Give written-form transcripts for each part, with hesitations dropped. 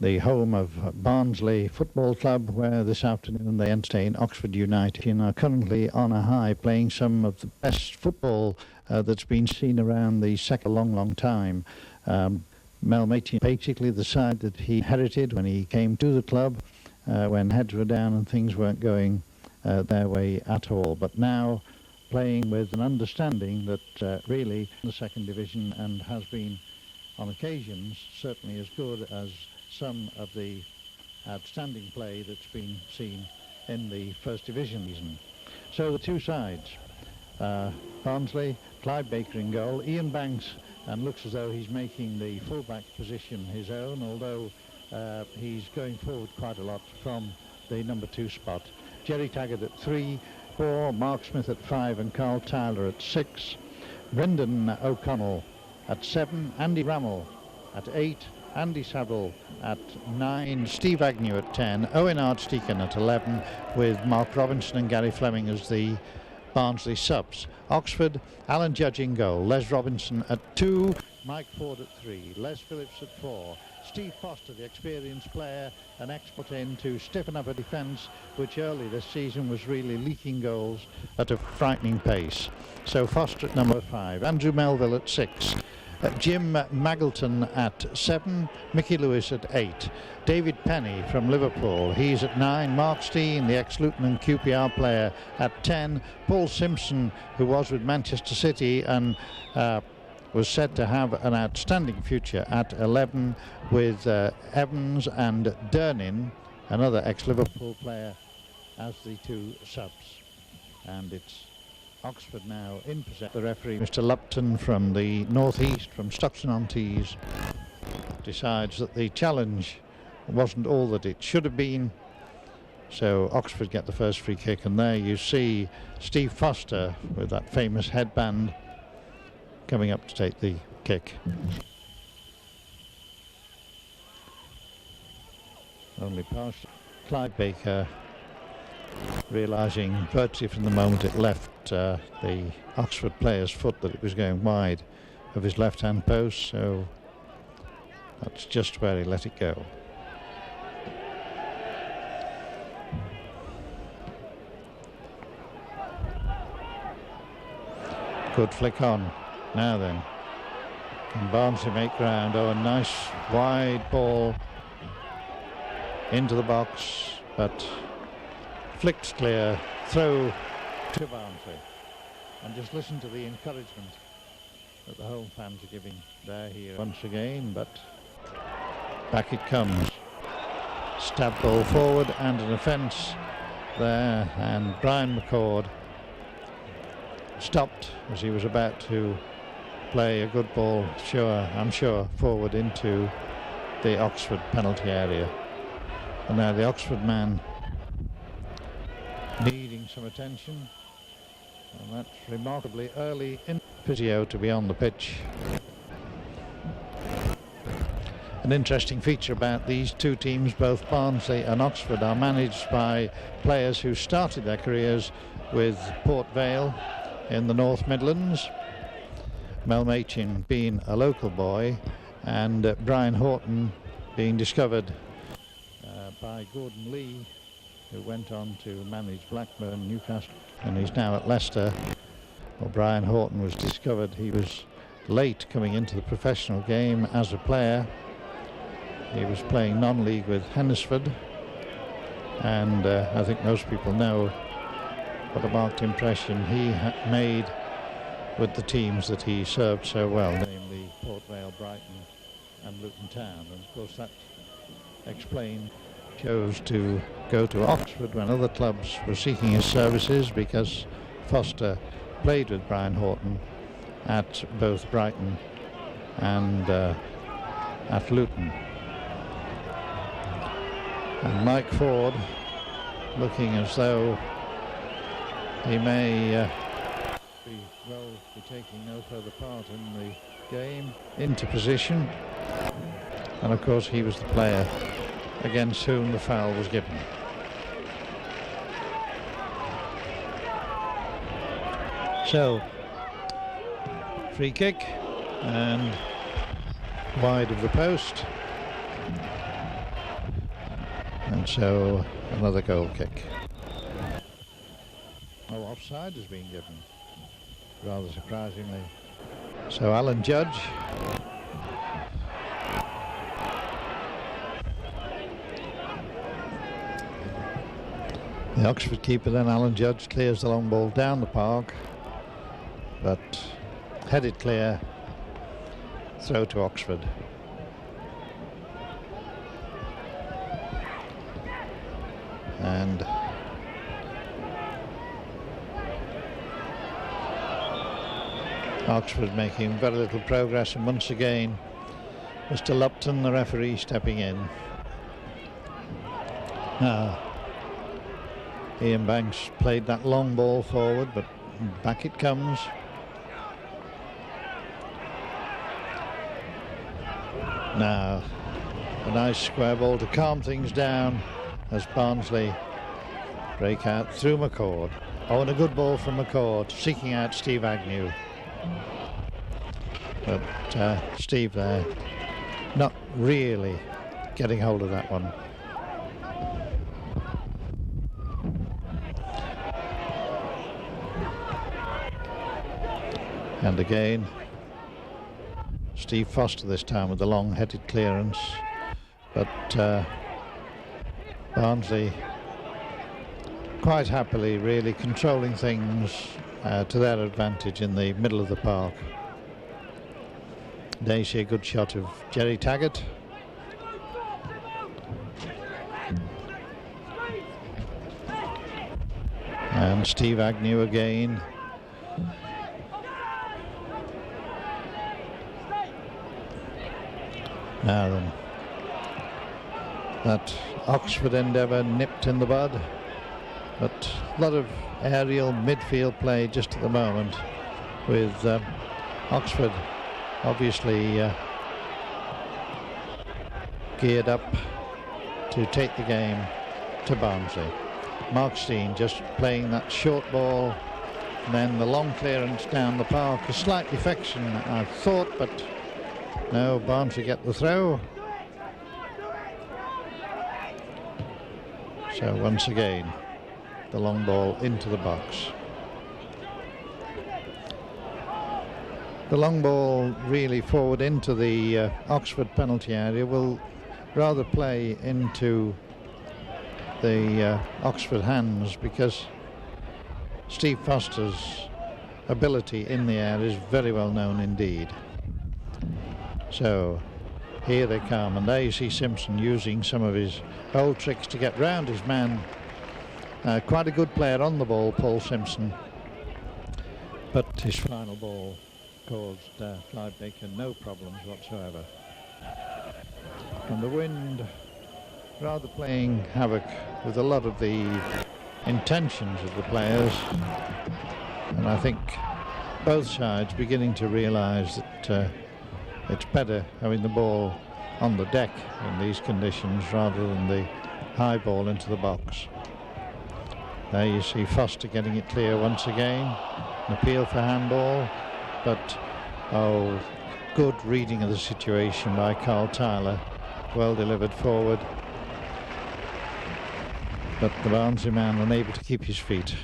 the home of Barnsley Football Club, where this afternoon they entertain Oxford United and are currently on a high, playing some of the best football that's been seen around the second long time. Mel Machin, basically the side that he inherited when he came to the club, when heads were down and things weren't going their way at all. But now playing with an understanding that really in the second division, and has been on occasions certainly as good as some of the outstanding play that's been seen in the first division season. So the two sides, Barnsley, Clive Baker in goal, Ian Banks, and looks as though he's making the fullback position his own, although he's going forward quite a lot from the number 2 spot. Jerry Taggart at 3, 4, Mark Smith at 5 and Carl Tyler at 6, Brendan O'Connell at 7, Andy Rammell at 8, Andy Saville at 9, Steve Agnew at 10, Owen Archdeacon at 11, with Mark Robinson and Gary Fleming as the Barnsley subs. Oxford, Alan Judge in goal, Les Robinson at 2, Mike Ford at 3, Les Phillips at 4, Steve Foster, the experienced player, an expert in to stiffen up a defence which early this season was really leaking goals at a frightening pace. So Foster at number 5, Andrew Melville at 6, Jim Maggleton at 7, Mickey Lewis at 8, David Penny from Liverpool, he's at 9, Mark Steen, the ex-Luton and QPR player, at 10, Paul Simpson, who was with Manchester City and was said to have an outstanding future, at 11, with Evans and Dernin, another ex-Liverpool player, as the 2 subs. And it's Oxford now in possession. The referee, Mr. Lupton from the northeast, from Stockton-on-Tees, decides that the challenge wasn't all that it should have been. So Oxford get the first free kick, and there you see Steve Foster with that famous headband coming up to take the kick. Only past Clive Baker, realising virtually from the moment it left the Oxford player's foot that it was going wide of his left-hand post, so that's just where he let it go. Good flick on. Now then, can Barnsley make ground? Oh, a nice wide ball into the box, but flicked clear, throw to Barnsley. And just listen to the encouragement that the home fans are giving their hero once again, but back it comes. Stab ball forward and an offence there, and Brian McCord stopped as he was about to play a good ball, I'm sure, forward into the Oxford penalty area. And now the Oxford man needing some attention, and that's remarkably early in physio to be on the pitch. An interesting feature about these two teams, both Barnsley and Oxford, are managed by players who started their careers with Port Vale in the North Midlands, Mel Machin being a local boy, and Brian Horton being discovered by Gordon Lee, who went on to manage Blackburn, Newcastle, and he's now at Leicester. Well, Brian Horton was discovered, he was late coming into the professional game as a player. He was playing non-league with Hennesford, and I think most people know what a marked impression he made with the teams that he served so well, namely Port Vale, Brighton and Luton Town. And of course that explained chose to go to Oxford when other clubs were seeking his services, because Foster played with Brian Horton at both Brighton and at Luton. And Mike Ford looking as though he may be taking no further part in the game, into position, and of course he was the player against whom the foul was given. So free kick and wide of the post. And so another goal kick. Oh, offside has been given, rather surprisingly. So Alan Judge. The Oxford keeper then, Alan Judge, clears the long ball down the park, but headed clear, throw to Oxford. And Oxford making very little progress, and once again Mr. Lupton, the referee, stepping in. Now Ian Banks played that long ball forward, but back it comes. Now a nice square ball to calm things down as Barnsley break out through McCord. Oh, and a good ball from McCord, seeking out Steve Agnew. But Steve there not really getting hold of that one. And again, Steve Foster this time with the long-headed clearance, but Barnsley quite happily really controlling things to their advantage in the middle of the park. There you see a good shot of Jerry Taggart. And Steve Agnew again. Now then, that Oxford endeavour nipped in the bud, but a lot of aerial midfield play just at the moment, with Oxford obviously geared up to take the game to Barnsley. Mark Steen just playing that short ball, and then the long clearance down the park. A slight defection, I thought, but no, Barnsley get the throw. So once again, the long ball into the box. The long ball really forward into the Oxford penalty area will rather play into the Oxford hands, because Steve Foster's ability in the air is very well known indeed. So here they come, and there you see Simpson using some of his old tricks to get round his man. Quite a good player on the ball, Paul Simpson, but his final ball caused Clive Baker no problems whatsoever. And the wind rather playing havoc with a lot of the intentions of the players, and I think both sides beginning to realise that it's better having the ball on the deck in these conditions rather than the high ball into the box. There you see Foster getting it clear once again. An appeal for handball, but oh, good reading of the situation by Carl Tyler. Well delivered forward, but the Barnsley man unable to keep his feet.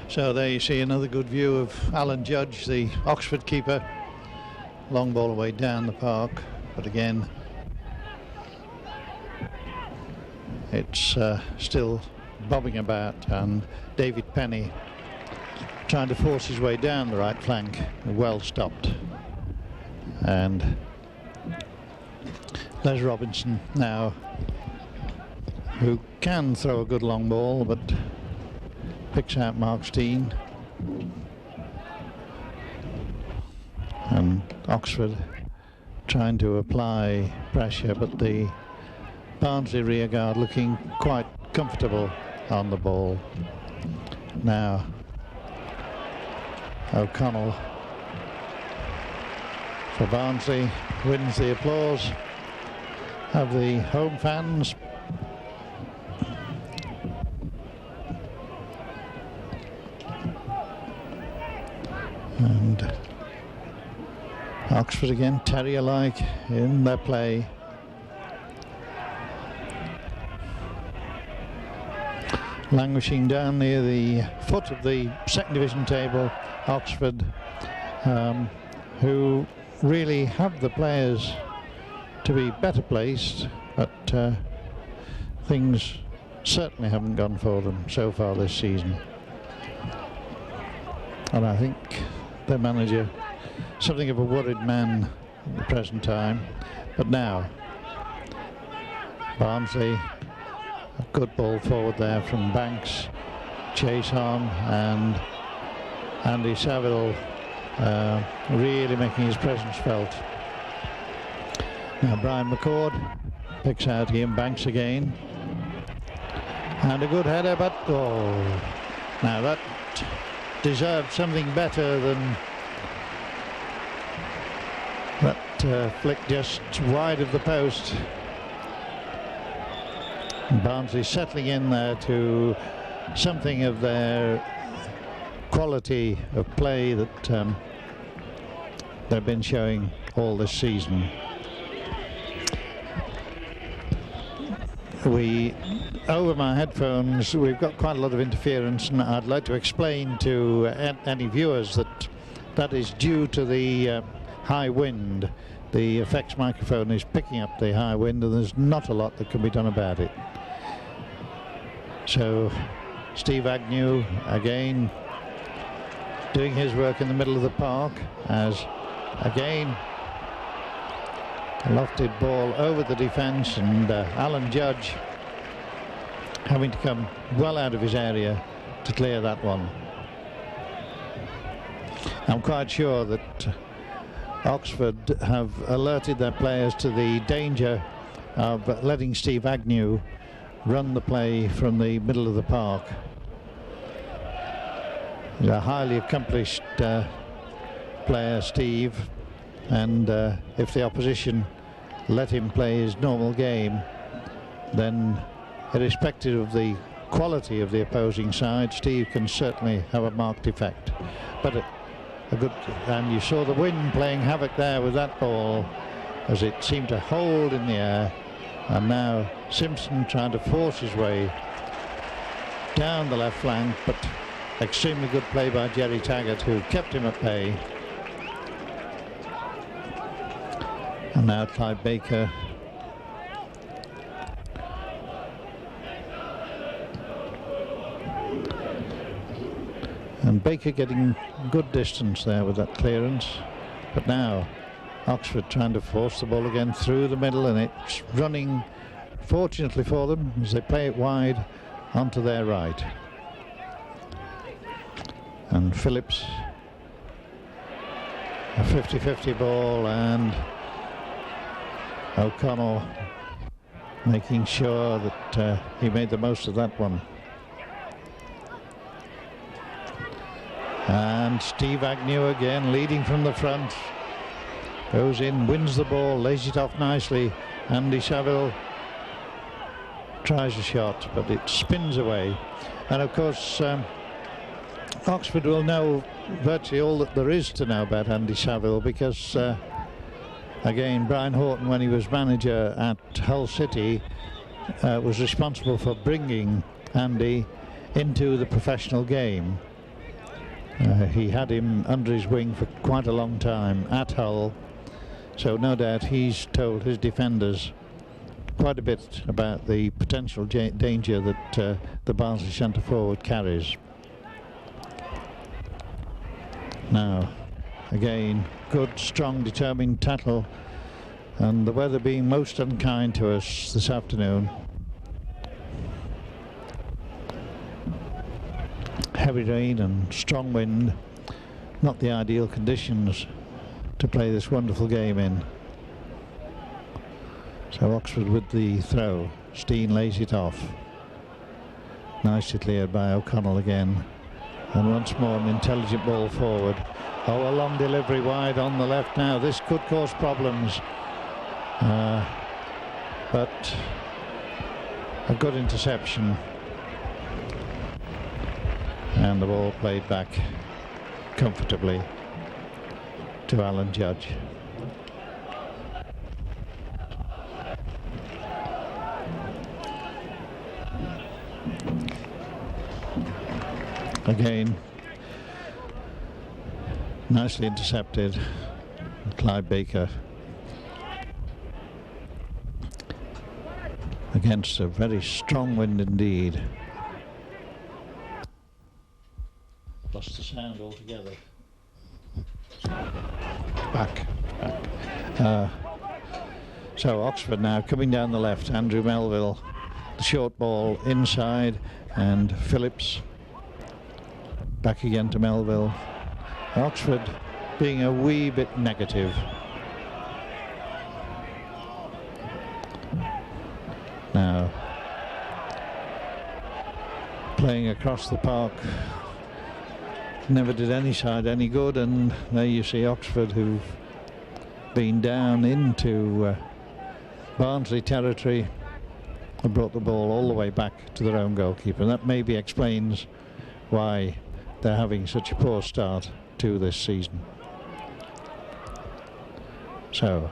So there you see another good view of Alan Judge, the Oxford keeper. Long ball away down the park, but again it's still bobbing about, and David Penny trying to force his way down the right flank, well stopped. And there's Robinson now, who can throw a good long ball, but picks out Mark Steen. And Oxford trying to apply pressure, but the Barnsley rearguard looking quite comfortable on the ball. Now O'Connell for Barnsley wins the applause of the home fans. And Oxford again, terrier-like in their play. Languishing down near the foot of the second division table, Oxford, who really have the players to be better placed, but things certainly haven't gone for them so far this season. And I think their manager, something of a worried man at the present time. But now, Barnsley, a good ball forward there from Banks, chase on, and Andy Saville really making his presence felt. Now Brian McCord picks out Ian Banks again, and a good header, but now that deserved something better than that flick just wide of the post. Barnsley settling in there to something of their quality of play that they've been showing all this season. Over my headphones, we've got quite a lot of interference, and I'd like to explain to any viewers that is due to the high wind. The effects microphone is picking up the high wind, and there's not a lot that can be done about it. So Steve Agnew again doing his work in the middle of the park, as again a lofted ball over the defence, and Alan Judge having to come well out of his area to clear that one. I'm quite sure that Oxford have alerted their players to the danger of letting Steve Agnew run the play from the middle of the park. He's a highly accomplished player, Steve, and if the opposition let him play his normal game, then irrespective of the quality of the opposing side, Steve can certainly have a marked effect. But a good, and you saw the wind playing havoc there with that ball as it seemed to hold in the air, and now Simpson trying to force his way down the left flank, but extremely good play by Jerry Taggart, who kept him at bay. And now Clive Baker getting good distance there with that clearance. But now Oxford trying to force the ball again through the middle, and it's running, fortunately for them, as they play it wide onto their right. And Phillips, a 50-50 ball, and O'Connell making sure that he made the most of that one. And Steve Agnew again leading from the front, goes in, wins the ball, lays it off nicely. Andy Saville tries a shot, but it spins away. And of course Oxford will know virtually all that there is to know about Andy Saville, because again, Brian Horton, when he was manager at Hull City, was responsible for bringing Andy into the professional game. He had him under his wing for quite a long time at Hull, so no doubt he's told his defenders quite a bit about the potential danger that the Barnsley centre forward carries. Now again, good, strong, determined tackle, and the weather being most unkind to us this afternoon. Heavy rain and strong wind, not the ideal conditions to play this wonderful game in. So Oxford with the throw. Steen lays it off. Nicely cleared by O'Connell again. And once more an intelligent ball forward. Oh, a long delivery wide on the left now. This could cause problems. But a good interception. And the ball played back comfortably to Alan Judge. Again, nicely intercepted. Clive Baker against a very strong wind indeed. Lost the sound altogether. Back. So Oxford now coming down the left. Andrew Melville, the short ball inside, and Phillips back again to Melville. Oxford being a wee bit negative. Now playing across the park never did any side any good, and there you see Oxford, who've been down into Barnsley territory, have brought the ball all the way back to their own goalkeeper, and that maybe explains why they're having such a poor start to this season. So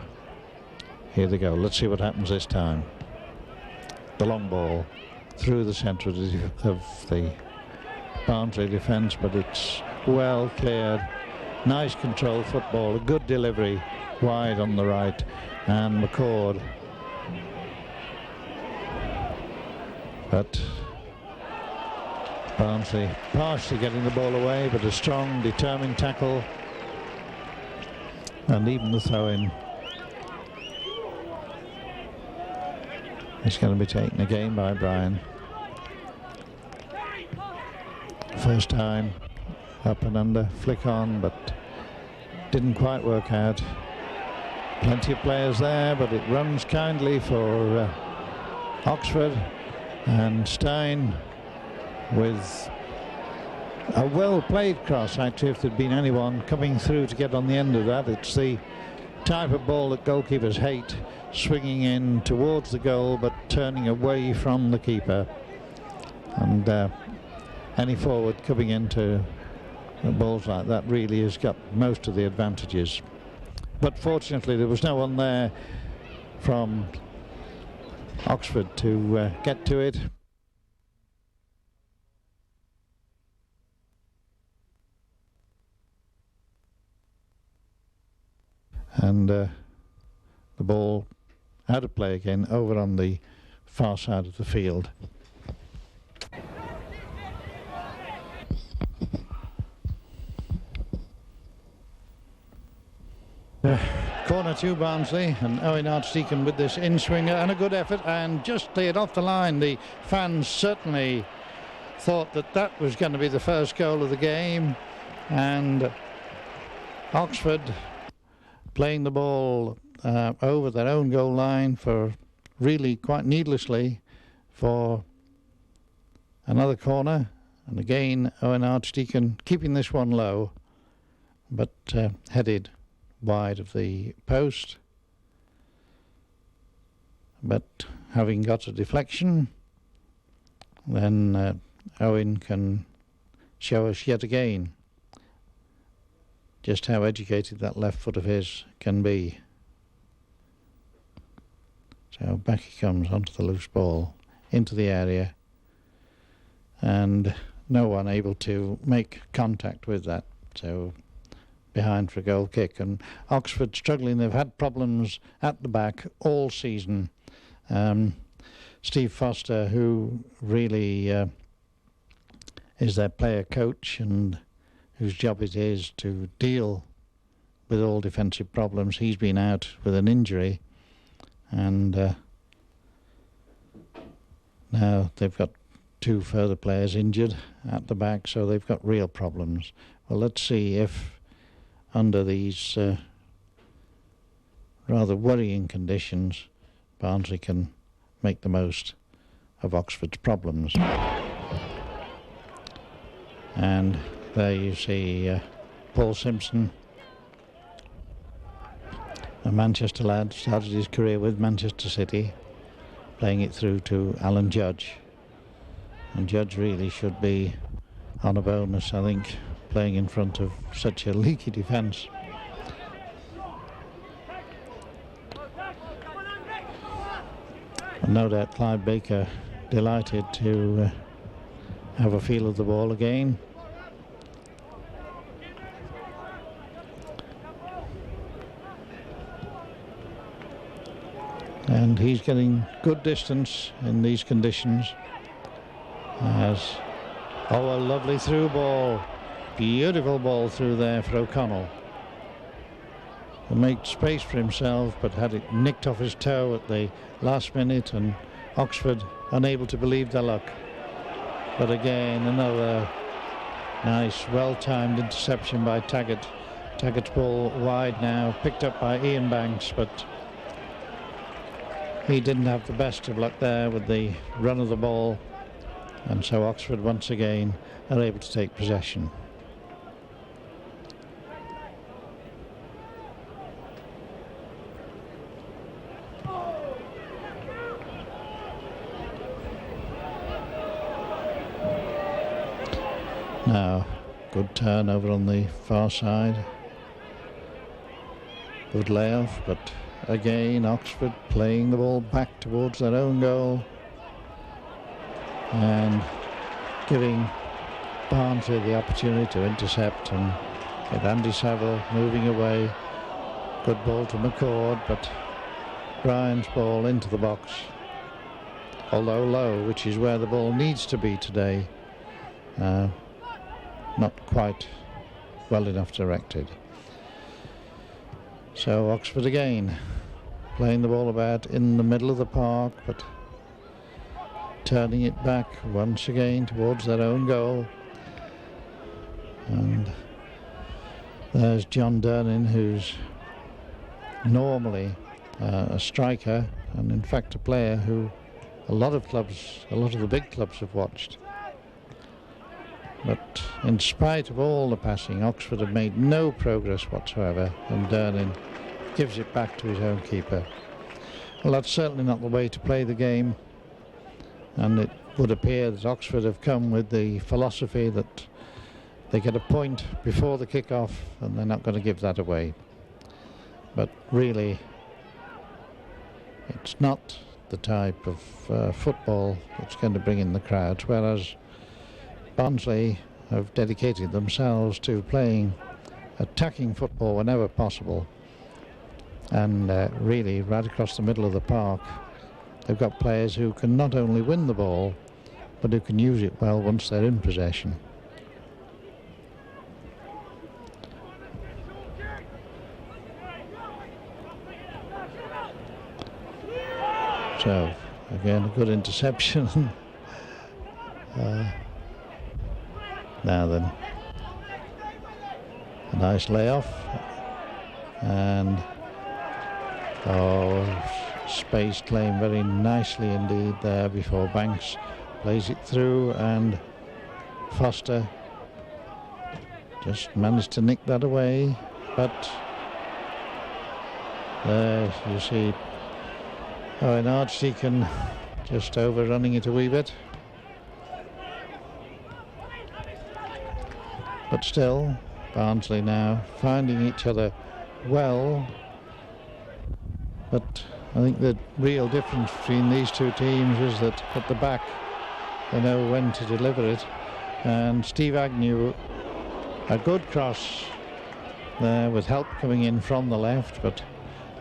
here they go. Let's see what happens this time. The long ball through the centre of the Barnsley defence, but it's well cleared. Nice controlled football, a good delivery wide on the right, and McCord. But Barnsley partially getting the ball away, but a strong, determined tackle, and even the throw-in is going to be taken again by Brian. First time up and under, flick on, but didn't quite work out. Plenty of players there, but it runs kindly for Oxford, and Stein with a well played cross. Actually, if there'd been anyone coming through to get on the end of that, it's the type of ball that goalkeepers hate, swinging in towards the goal but turning away from the keeper. And any forward coming into balls like that really has got most of the advantages. But fortunately there was no one there from Oxford to get to it. And the ball out of play again, over on the far side of the field. Corner to Barnsley, and Owen Archdeacon with this in-swinger and a good effort, and just cleared off the line. The fans certainly thought that that was going to be the first goal of the game, and Oxford playing the ball over their own goal line for really quite needlessly for another corner. And again Owen Archdeacon keeping this one low, but headed wide of the post. But having got a deflection, then Owen can show us yet again just how educated that left foot of his can be. So back he comes onto the loose ball, into the area, and no one able to make contact with that. So behind for a goal kick, and Oxford struggling. They've had problems at the back all season. Steve Foster, who really is their player coach and whose job it is to deal with all defensive problems, he's been out with an injury, and now they've got two further players injured at the back, so they've got real problems. Well, let's see if under these rather worrying conditions Barnsley can make the most of Oxford's problems. And there you see Paul Simpson, a Manchester lad, started his career with Manchester City, playing it through to Alan Judge. And Judge really should be on a bonus, I think, playing in front of such a leaky defence. And no doubt Clive Baker delighted to have a feel of the ball again. And he's getting good distance in these conditions. A lovely through ball. Beautiful ball through there for O'Connell, who made space for himself but had it nicked off his toe at the last minute, and Oxford unable to believe their luck. But again, another nice well-timed interception by Taggart. Taggart's ball wide now, picked up by Ian Banks, but he didn't have the best of luck there with the run of the ball, and so Oxford once again are able to take possession. Now, good turn over on the far side. Good layoff, but again Oxford playing the ball back towards their own goal and giving Barnsley the opportunity to intercept and get Andy Saville moving away. Good ball to McCord, but Brian's ball into the box, although low, which is where the ball needs to be today. Not quite well enough directed. So Oxford again playing the ball about in the middle of the park, but turning it back once again towards their own goal. And there's John Durnin, who's normally a striker, and in fact a player who a lot of the big clubs have watched. But in spite of all the passing, Oxford have made no progress whatsoever, and Durnin gives it back to his own keeper. Well, that's certainly not the way to play the game, and it would appear that Oxford have come with the philosophy that they get a point before the kick-off and they're not going to give that away. But really, it's not the type of football that's going to bring in the crowds, whereas Barnsley have dedicated themselves to playing attacking football whenever possible, and really right across the middle of the park they've got players who can not only win the ball but who can use it well once they're in possession. So again, a good interception. Now then, a nice layoff, and space claimed very nicely indeed there before Banks plays it through, and Foster just managed to nick that away. But there you see Owen Archdeacon just overrunning it a wee bit. But still, Barnsley now finding each other well. But I think the real difference between these two teams is that at the back they know when to deliver it. And Steve Agnew, a good cross there with help coming in from the left, but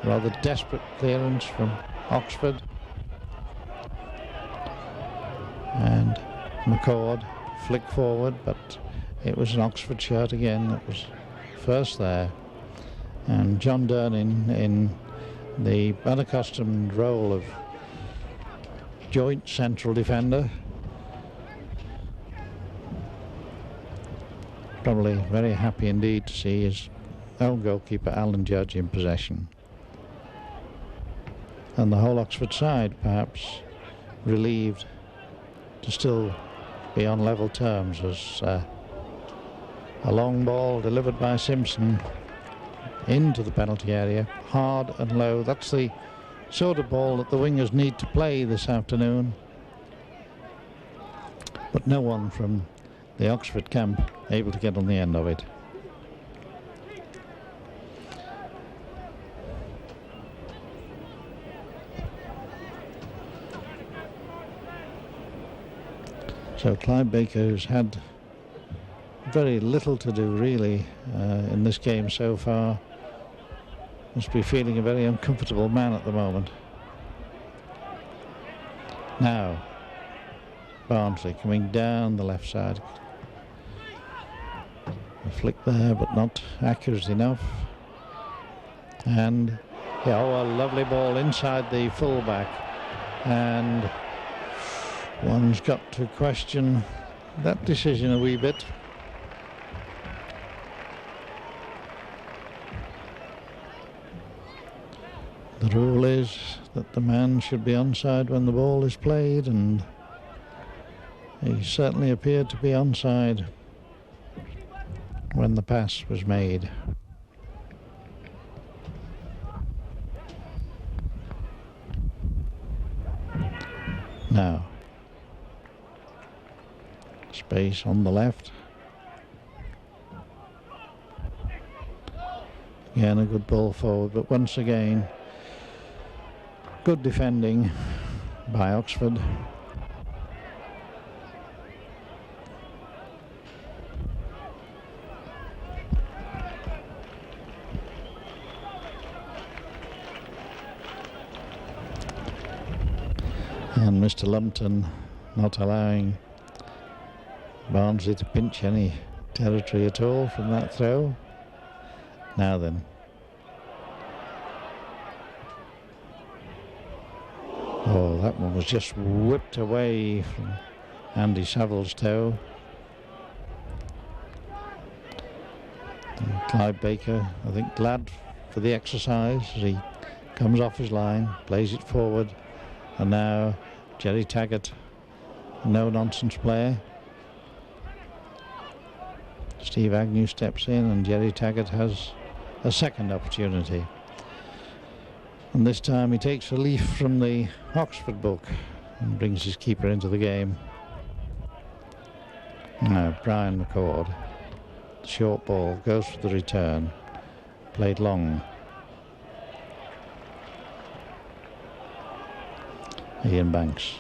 rather desperate clearance from Oxford. And McCord flick forward, but it was an Oxford shirt again that was first there. And John Durnin, in the unaccustomed role of joint central defender, probably very happy indeed to see his own goalkeeper Alan Judge in possession. And the whole Oxford side perhaps relieved to still be on level terms as a long ball delivered by Simpson into the penalty area, hard and low. That's the sort of ball that the wingers need to play this afternoon. But no one from the Oxford camp able to get on the end of it. So Clive Baker's had very little to do really in this game so far. Must be feeling a very uncomfortable man at the moment. Now, Barnsley coming down the left side. A flick there, but not accurate enough. And yeah, oh, a lovely ball inside the fullback. And one's got to question that decision a wee bit. The rule is that the man should be onside when the ball is played, and he certainly appeared to be onside when the pass was made. Now, space on the left. Again, a good ball forward, but once again, good defending by Oxford. And Mr. Lumpton not allowing Barnsley to pinch any territory at all from that throw. Now then. Oh, that one was just whipped away from Andy Savile's toe. And Clive Baker, I think, glad for the exercise as he comes off his line, plays it forward, and now Jerry Taggart, no-nonsense player. Steve Agnew steps in and Jerry Taggart has a second opportunity. And this time he takes a leaf from the Oxford book and brings his keeper into the game. Now Brian McCord, the short ball, goes for the return, played long. Ian Banks.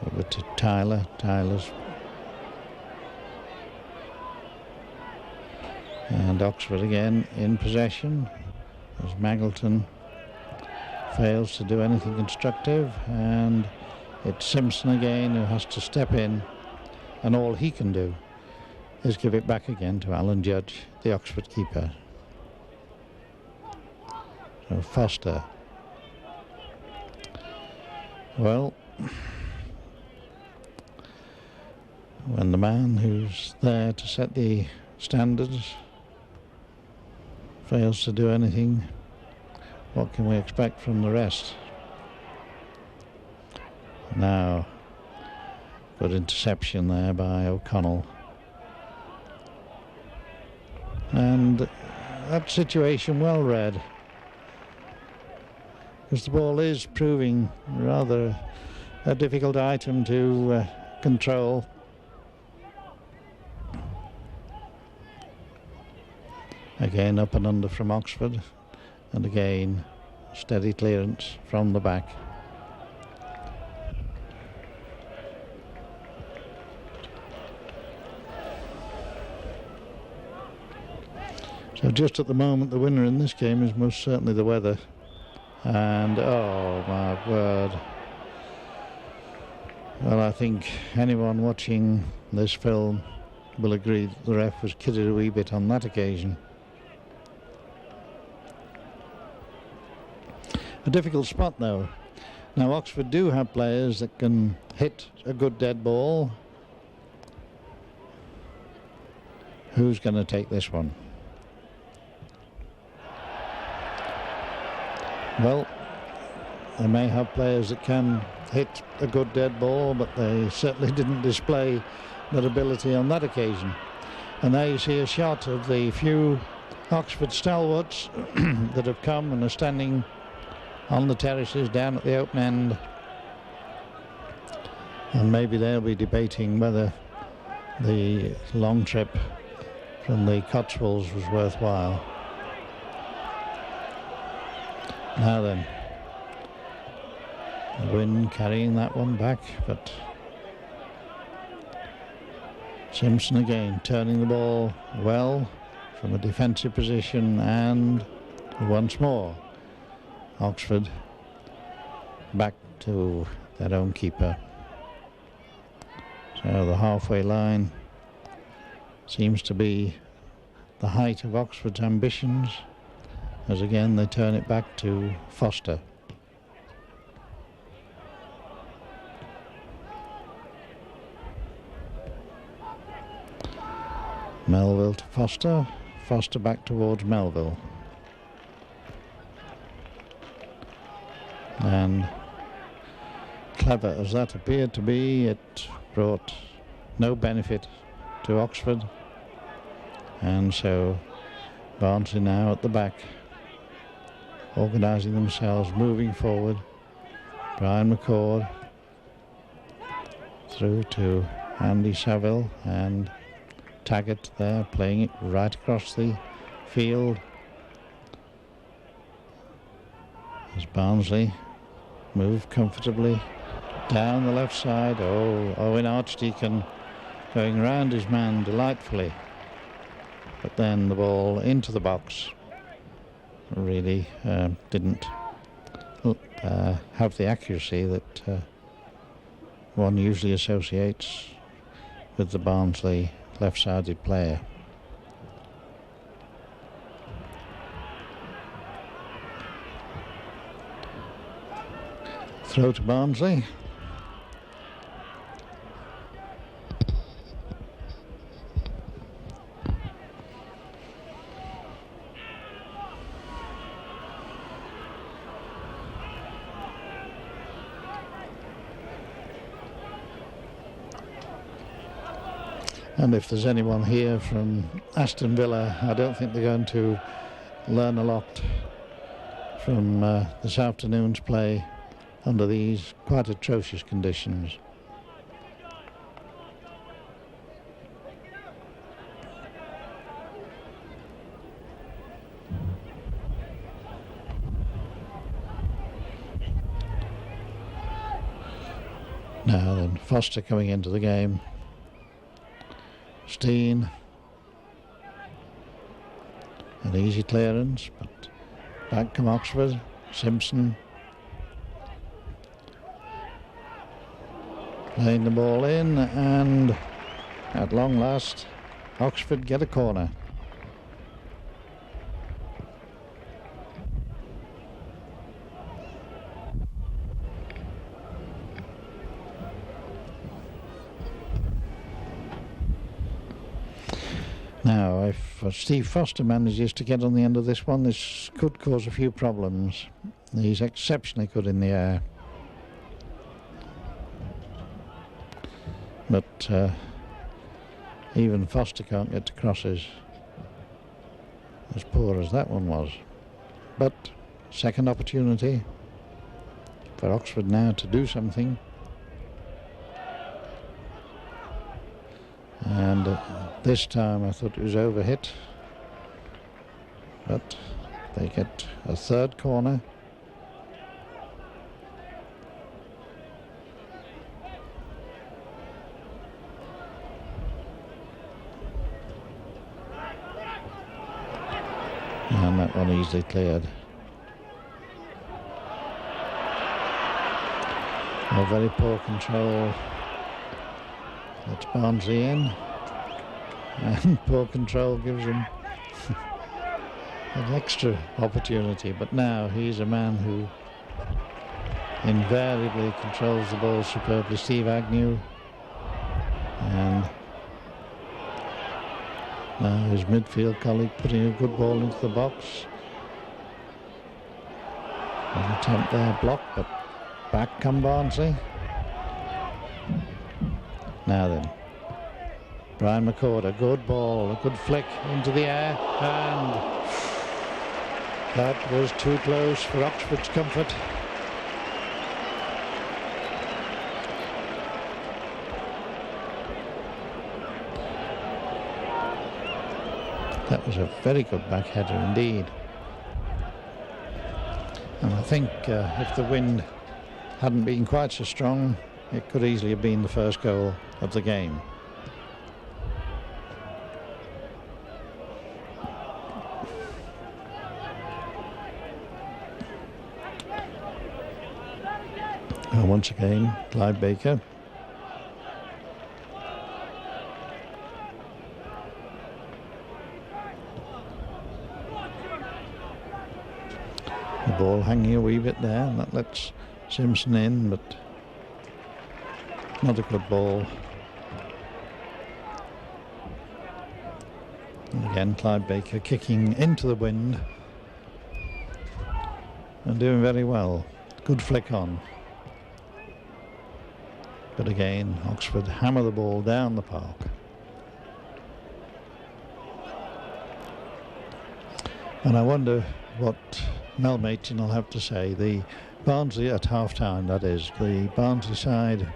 Over to Tyler. Tyler's. And Oxford again in possession as Magleton fails to do anything constructive, and it's Simpson again who has to step in, and all he can do is give it back again to Alan Judge, the Oxford keeper. So Foster. Well, when the man who's there to set the standards fails to do anything, what can we expect from the rest? Now, good interception there by O'Connell. And that situation well read, because the ball is proving rather a difficult item to control. Again up and under from Oxford, and again steady clearance from the back. So just at the moment the winner in this game is most certainly the weather. And oh my word, well, I think anyone watching this film will agree that the ref was kidded a wee bit on that occasion. A difficult spot though. Now Oxford do have players that can hit a good dead ball. Who's going to take this one? Well, they may have players that can hit a good dead ball, but they certainly didn't display that ability on that occasion. And there you see a shot of the few Oxford stalwarts that have come and are standing on the terraces down at the open end. And maybe they'll be debating whether the long trip from the Cotswolds was worthwhile. Now then, the wind carrying that one back, but Simpson again turning the ball well from a defensive position, and once more Oxford back to their own keeper. So the halfway line seems to be the height of Oxford's ambitions, as again they turn it back to Foster. Melville to Foster, Foster back towards Melville. And clever as that appeared to be, it brought no benefit to Oxford, and so Barnsley now at the back, organising themselves, moving forward. Brian McCord through to Andy Saville, and Taggart there playing it right across the field as Barnsley move comfortably down the left side. Oh, Owen Archdeacon going round his man delightfully, but then the ball into the box really didn't have the accuracy that one usually associates with the Barnsley left-sided player. Throw to Barnsley. And if there's anyone here from Aston Villa, I don't think they're going to learn a lot from this afternoon's play under these quite atrocious conditions. Now then, Foster coming into the game. Steen, an easy clearance, but back come Oxford. Simpson playing the ball in, and at long last Oxford get a corner. Now, if Steve Foster manages to get on the end of this one, this could cause a few problems. He's exceptionally good in the air. But even Foster can't get to crosses, as poor as that one was. But second opportunity for Oxford now to do something. And this time I thought it was overhit, but they get a third corner. And that one easily cleared. A very poor control. That's Barnsley in, and poor control gives him an extra opportunity. But now he's a man who invariably controls the ball superbly, Steve Agnew, and now his midfield colleague putting a good ball into the box. An attempt there blocked, but back come Barnsley. Now then, Brian McCord, a good ball, a good flick into the air, and that was too close for Oxford's comfort. That was a very good back header indeed. And I think if the wind hadn't been quite so strong, it could easily have been the first goal of the game. And once again, Clyde Baker. The ball hanging a wee bit there, and that lets Simpson in, but not a good ball. And again, Clyde Baker kicking into the wind and doing very well. Good flick on. But again, Oxford hammer the ball down the park. And I wonder what Mel Machin will have to say. The Barnsley at half-time, that is. The Barnsley side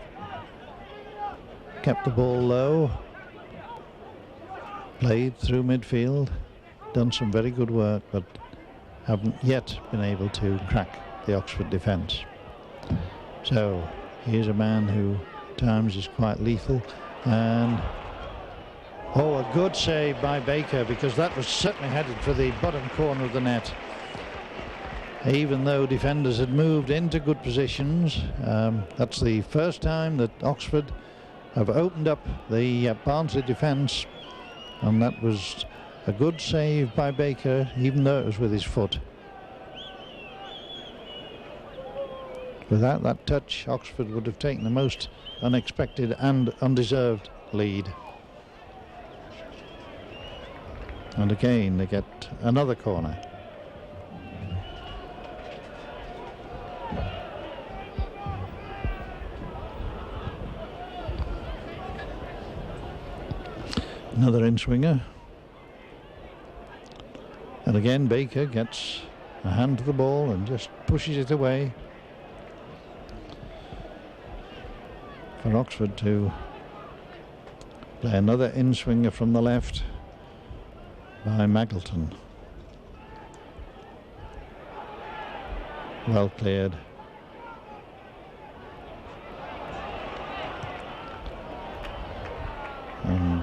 kept the ball low, played through midfield, done some very good work, but haven't yet been able to crack the Oxford defence. So here's a man who at times is quite lethal, and a good save by Baker, because that was certainly headed for the bottom corner of the net. Even though defenders had moved into good positions, that's the first time that Oxford have opened up the Barnsley defence, and that was a good save by Baker, even though it was with his foot. Without that touch, Oxford would have taken the most unexpected and undeserved lead. And again, they get another corner. Another in-swinger. And again, Baker gets a hand to the ball and just pushes it away for Oxford to play another in-swinger from the left by Magleton. Well cleared. And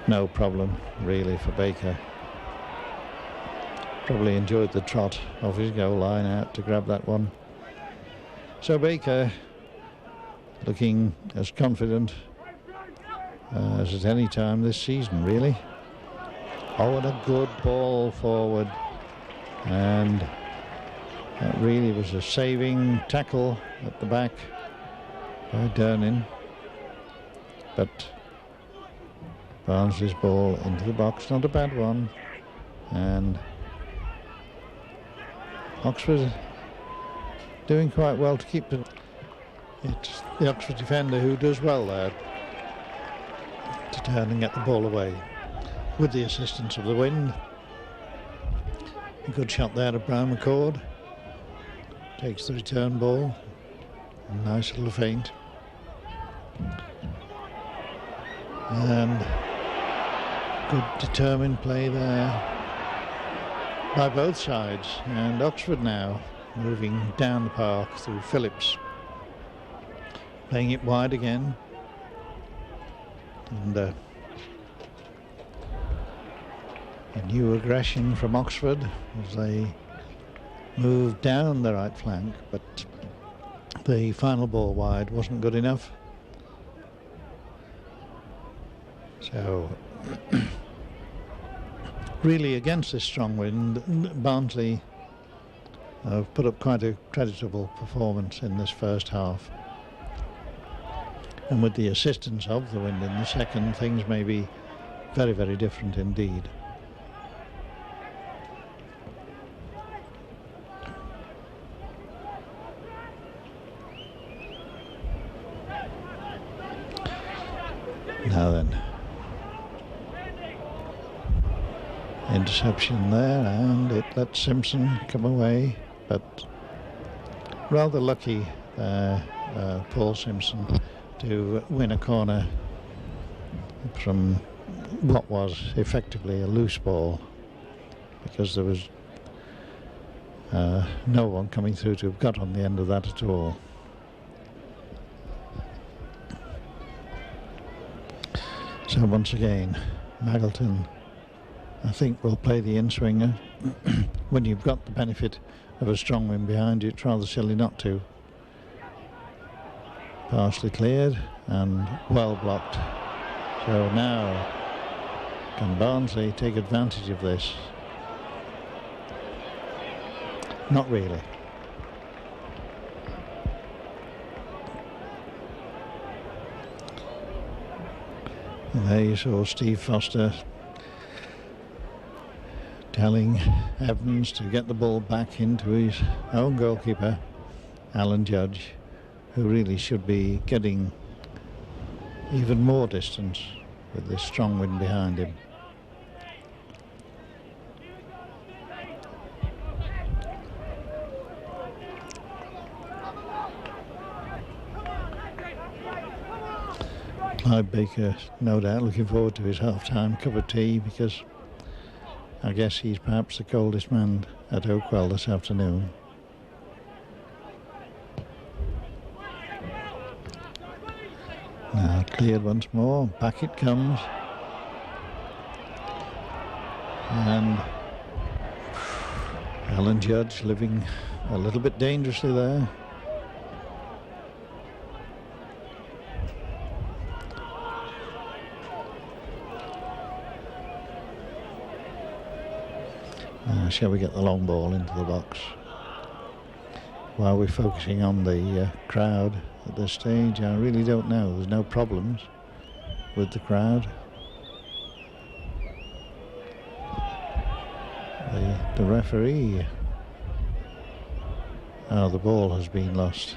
no problem really for Baker. Probably enjoyed the trot of his goal line out to grab that one. So Baker looking as confident as at any time this season, really. Oh, and a good ball forward, and that really was a saving tackle at the back by Durnin. But Barnsley's ball into the box, not a bad one, and Oxford doing quite well to keep it. It's the Oxford defender who does well there to turn and get the ball away with the assistance of the wind. A good shot there of Brown McCord. Takes the return ball. A nice little feint. And good determined play there by both sides. And Oxford now moving down the park through Phillips. Playing it wide again. And a new aggression from Oxford as they move down the right flank, but the final ball wide wasn't good enough. So really against this strong wind, Barnsley have put up quite a creditable performance in this first half. And with the assistance of the wind in the second, things may be very, very different indeed. Now then, interception there, and it lets Simpson come away, but rather lucky Paul Simpson to win a corner from what was effectively a loose ball, because there was no one coming through to have got on the end of that at all. So once again, Magleton, I think, will play the in-swinger. When you've got the benefit of a strong wind behind you, it's rather silly not to. Partially cleared and well blocked. So now can Barnsley take advantage of this? Not really. And there you saw Steve Foster telling Evans to get the ball back into his own goalkeeper, Alan Judge, who really should be getting even more distance with this strong wind behind him. Clive Baker, no doubt, looking forward to his half-time cup of tea, because I guess he's perhaps the coldest man at Oakwell this afternoon. Now cleared once more, back it comes. And Alan Judge living a little bit dangerously there. Shall we get the long ball into the box? While we're focusing on the crowd at this stage, I really don't know. There's no problems with the crowd. The referee. Oh, the ball has been lost.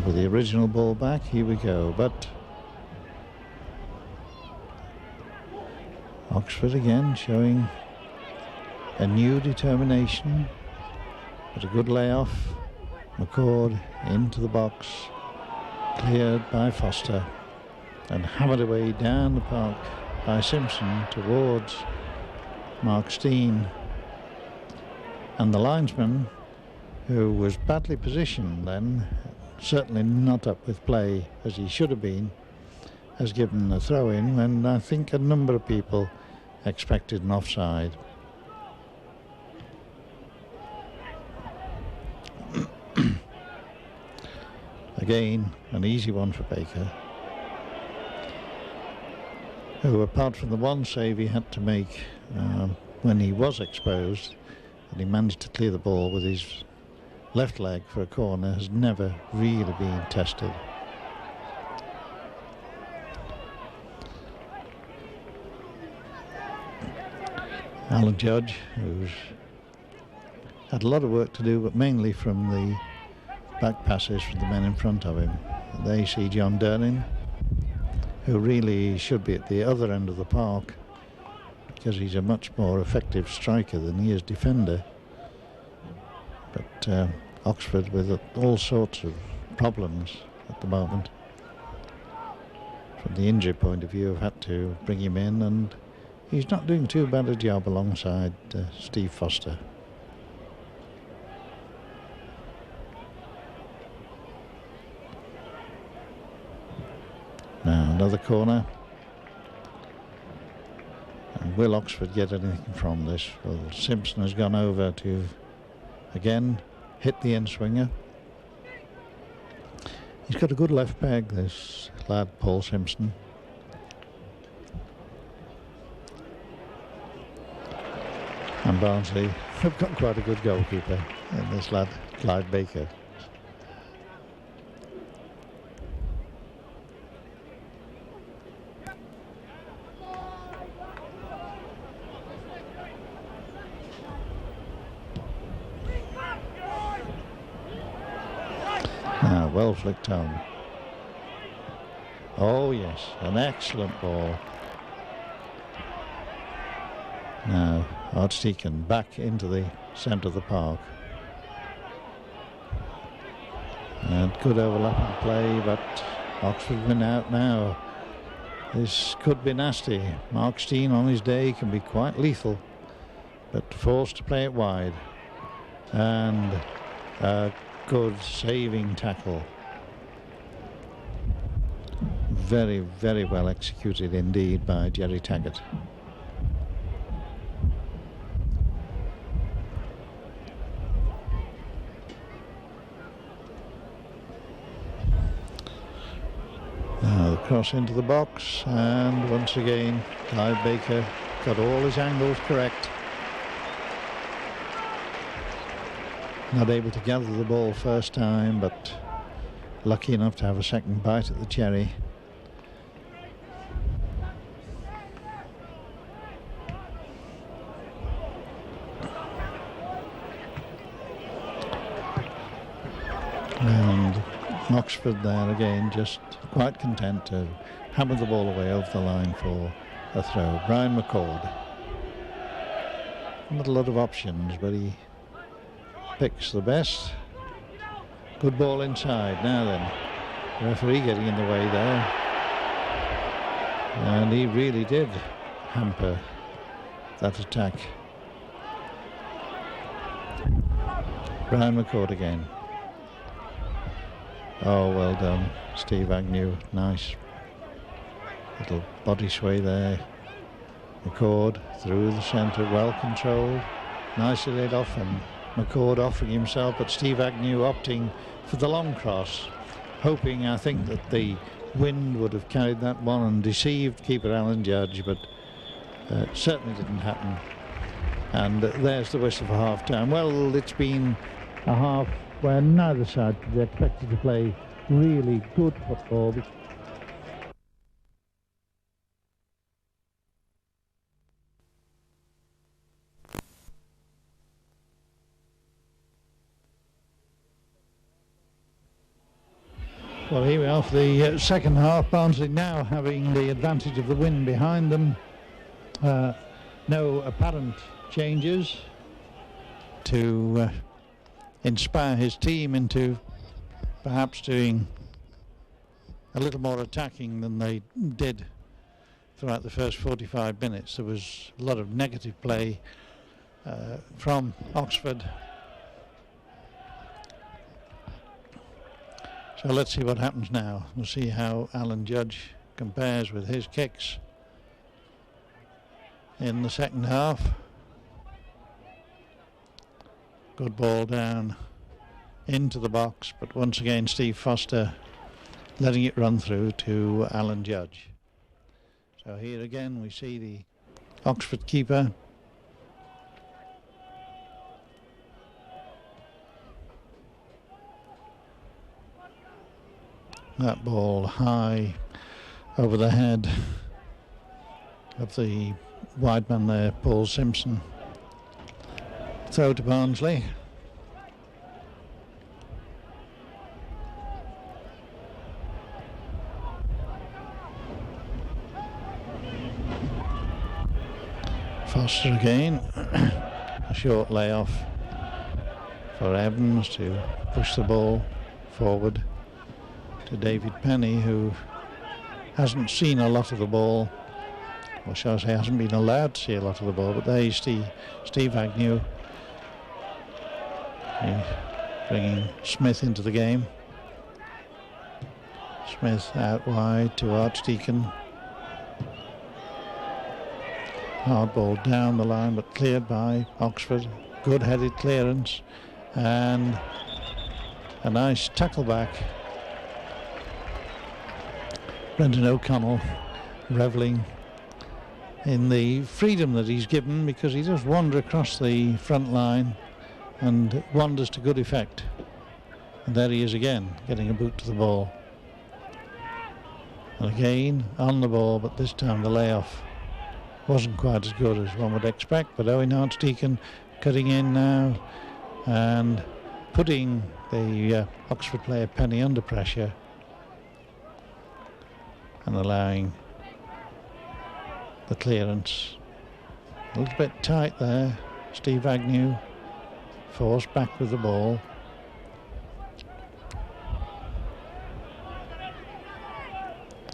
With the original ball back, here we go. But Oxford again showing a new determination. But a good layoff. McCord into the box, cleared by Foster and hammered away down the park by Simpson towards Mark Steen. And the linesman, who was badly positioned then, certainly not up with play as he should have been, has given a throw-in when I think a number of people expected an offside. Again, an easy one for Baker, who, apart from the one save he had to make when he was exposed, and he managed to clear the ball with his left leg for a corner, has never really been tested. Alan Judge, who's had a lot of work to do, but mainly from the back passes from the men in front of him. And they see John Durnin, who really should be at the other end of the park, because he's a much more effective striker than he is defender. But Oxford, with all sorts of problems at the moment, from the injury point of view, have had to bring him in, and he's not doing too bad a job alongside Steve Foster. Now another corner. And will Oxford get anything from this? Well, Simpson has gone over to again hit the end swinger. He's got a good left peg, this lad Paul Simpson. And Barnsley have got quite a good goalkeeper in this lad Clive Baker. Well flicked home. Oh yes, an excellent ball. Now Archdeacon back into the centre of the park. And good overlapping play, but Oxford win out now. This could be nasty. Mark Steen on his day can be quite lethal, but forced to play it wide. And good saving tackle. Very, very well executed indeed by Jerry Taggart. Cross into the box, and once again Clive Baker got all his angles correct. Not able to gather the ball first time, but lucky enough to have a second bite at the cherry. And Oxford there again, just quite content to hammer the ball away over the line for a throw. Brian McCord. Not a lot of options, but he picks the best. Good ball inside. Now then, the referee getting in the way there. And he really did hamper that attack. Brian McCord again. Oh, well done, Steve Agnew. Nice little body sway there. McCord through the centre, well controlled. Nicely laid off, and McCord offering himself, but Steve Agnew opting for the long cross, hoping, I think, that the wind would have carried that one and deceived keeper Alan Judge, but certainly didn't happen. And there's the whistle for half time. Well, it's been a half where neither side is expected to play really good football. Well, here we are for the second half. Barnsley now having the advantage of the wind behind them. No apparent changes to inspire his team into perhaps doing a little more attacking than they did throughout the first 45 minutes. There was a lot of negative play from Oxford. So let's see what happens now. We'll see how Alan Judge compares with his kicks in the second half. Good ball down into the box, but once again Steve Foster letting it run through to Alan Judge. So here again we see the Oxford keeper. That ball high over the head of the wide man there, Paul Simpson. Throw to Barnsley. Foster again. A short layoff for Evans to push the ball forward to David Penny, who hasn't seen a lot of the ball, or shall I say hasn't been allowed to see a lot of the ball, but there you see Steve Agnew bringing Smith into the game. Smith out wide to Archdeacon. Hard ball down the line, but cleared by Oxford. Good headed clearance and a nice tackle back. Brendan O'Connell revelling in the freedom that he's given, because he does wander across the front line and wanders to good effect. And there he is again, getting a boot to the ball. And again on the ball, but this time the layoff wasn't quite as good as one would expect. But Owen Archdeacon cutting in now and putting the Oxford player Penny under pressure, and allowing the clearance. A little bit tight there. Steve Agnew forced back with the ball.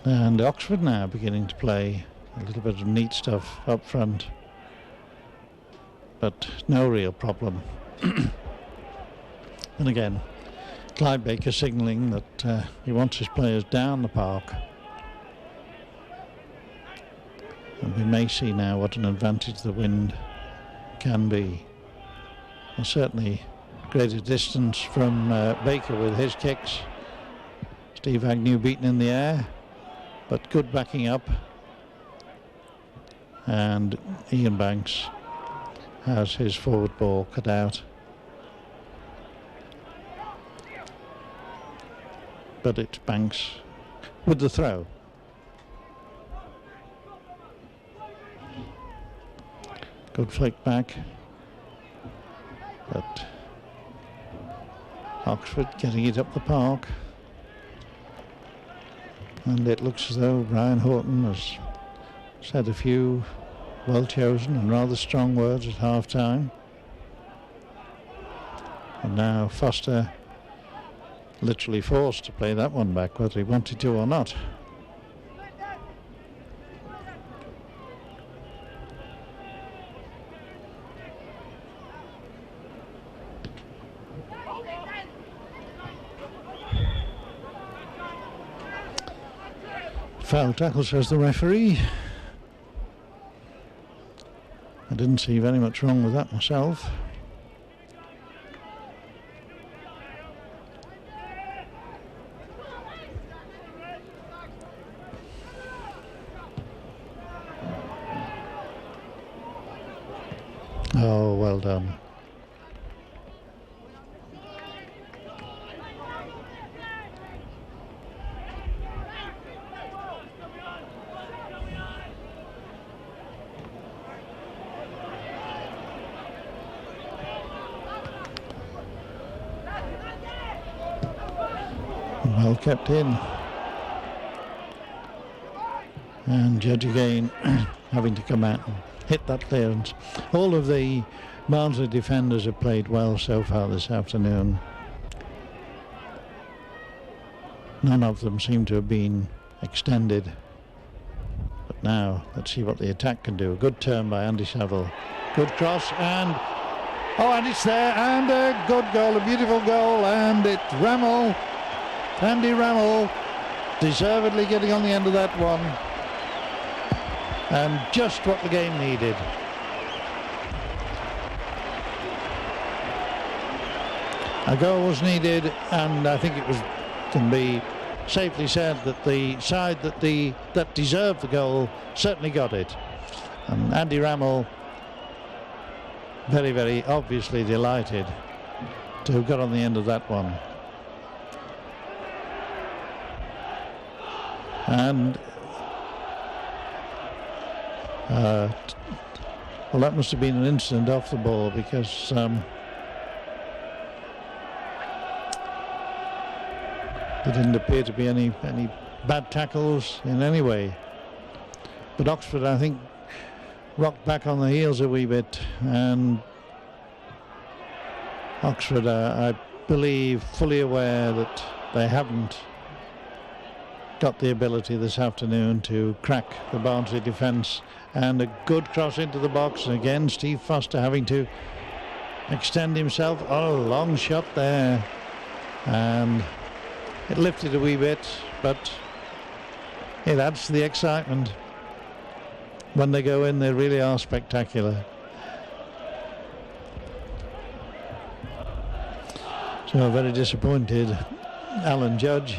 And Oxford now beginning to play a little bit of neat stuff up front, but no real problem. And again, Clive Baker signalling that he wants his players down the park. And we may see now what an advantage the wind can be. And certainly greater distance from Baker with his kicks. Steve Agnew beaten in the air, but good backing up. And Ian Banks has his forward ball cut out. But it's Banks with the throw. Good flick back. But Oxford getting it up the park. And it looks as though Brian Horton has said a few well-chosen and rather strong words at half-time. And now Foster literally forced to play that one back, whether he wanted to or not. Foul tackle, says the referee. I didn't see very much wrong with that myself. Oh, well done. Well kept in. And Judge again having to come out and hit that clearance. All of the Barnsley defenders have played well so far this afternoon. None of them seem to have been extended. But now, let's see what the attack can do. A good turn by Andy Saville. Good cross and... oh, and it's there, and a good goal, a beautiful goal, and it's Rammell. Andy Rammell deservedly getting on the end of that one. And just what the game needed. A goal was needed, and I think it can be safely said that the side that deserved the goal certainly got it. And Andy Rammell, very, very obviously delighted to have got on the end of that one. And well, that must have been an incident off the ball, because there didn't appear to be any bad tackles in any way. But Oxford, I think, rocked back on the heels a wee bit, and Oxford, I believe, fully aware that they haven't got the ability this afternoon to crack the Barnsley defence. And a good cross into the box, and again Steve Foster having to extend himself. Oh, long shot there, and it lifted a wee bit, but it adds to the excitement. When they go in, they really are spectacular. So very disappointed Alan Judge.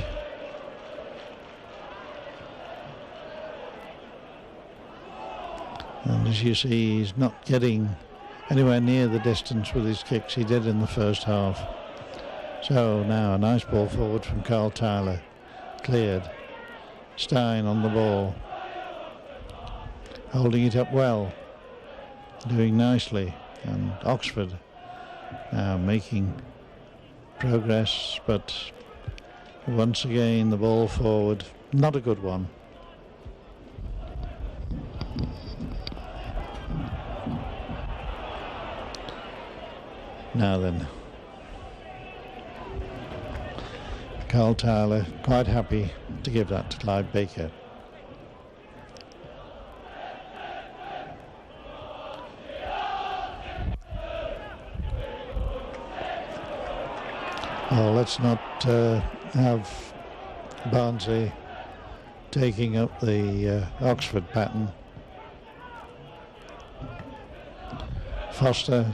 And as you see, he's not getting anywhere near the distance with his kicks he did in the first half. So now a nice ball forward from Carl Tyler. Cleared. Stein on the ball. Holding it up well. Doing nicely. And Oxford now making progress, but once again the ball forward. Not a good one. Now then, Carl Tyler quite happy to give that to Clive Baker. Oh, let's not have Barnsley taking up the Oxford pattern. Foster.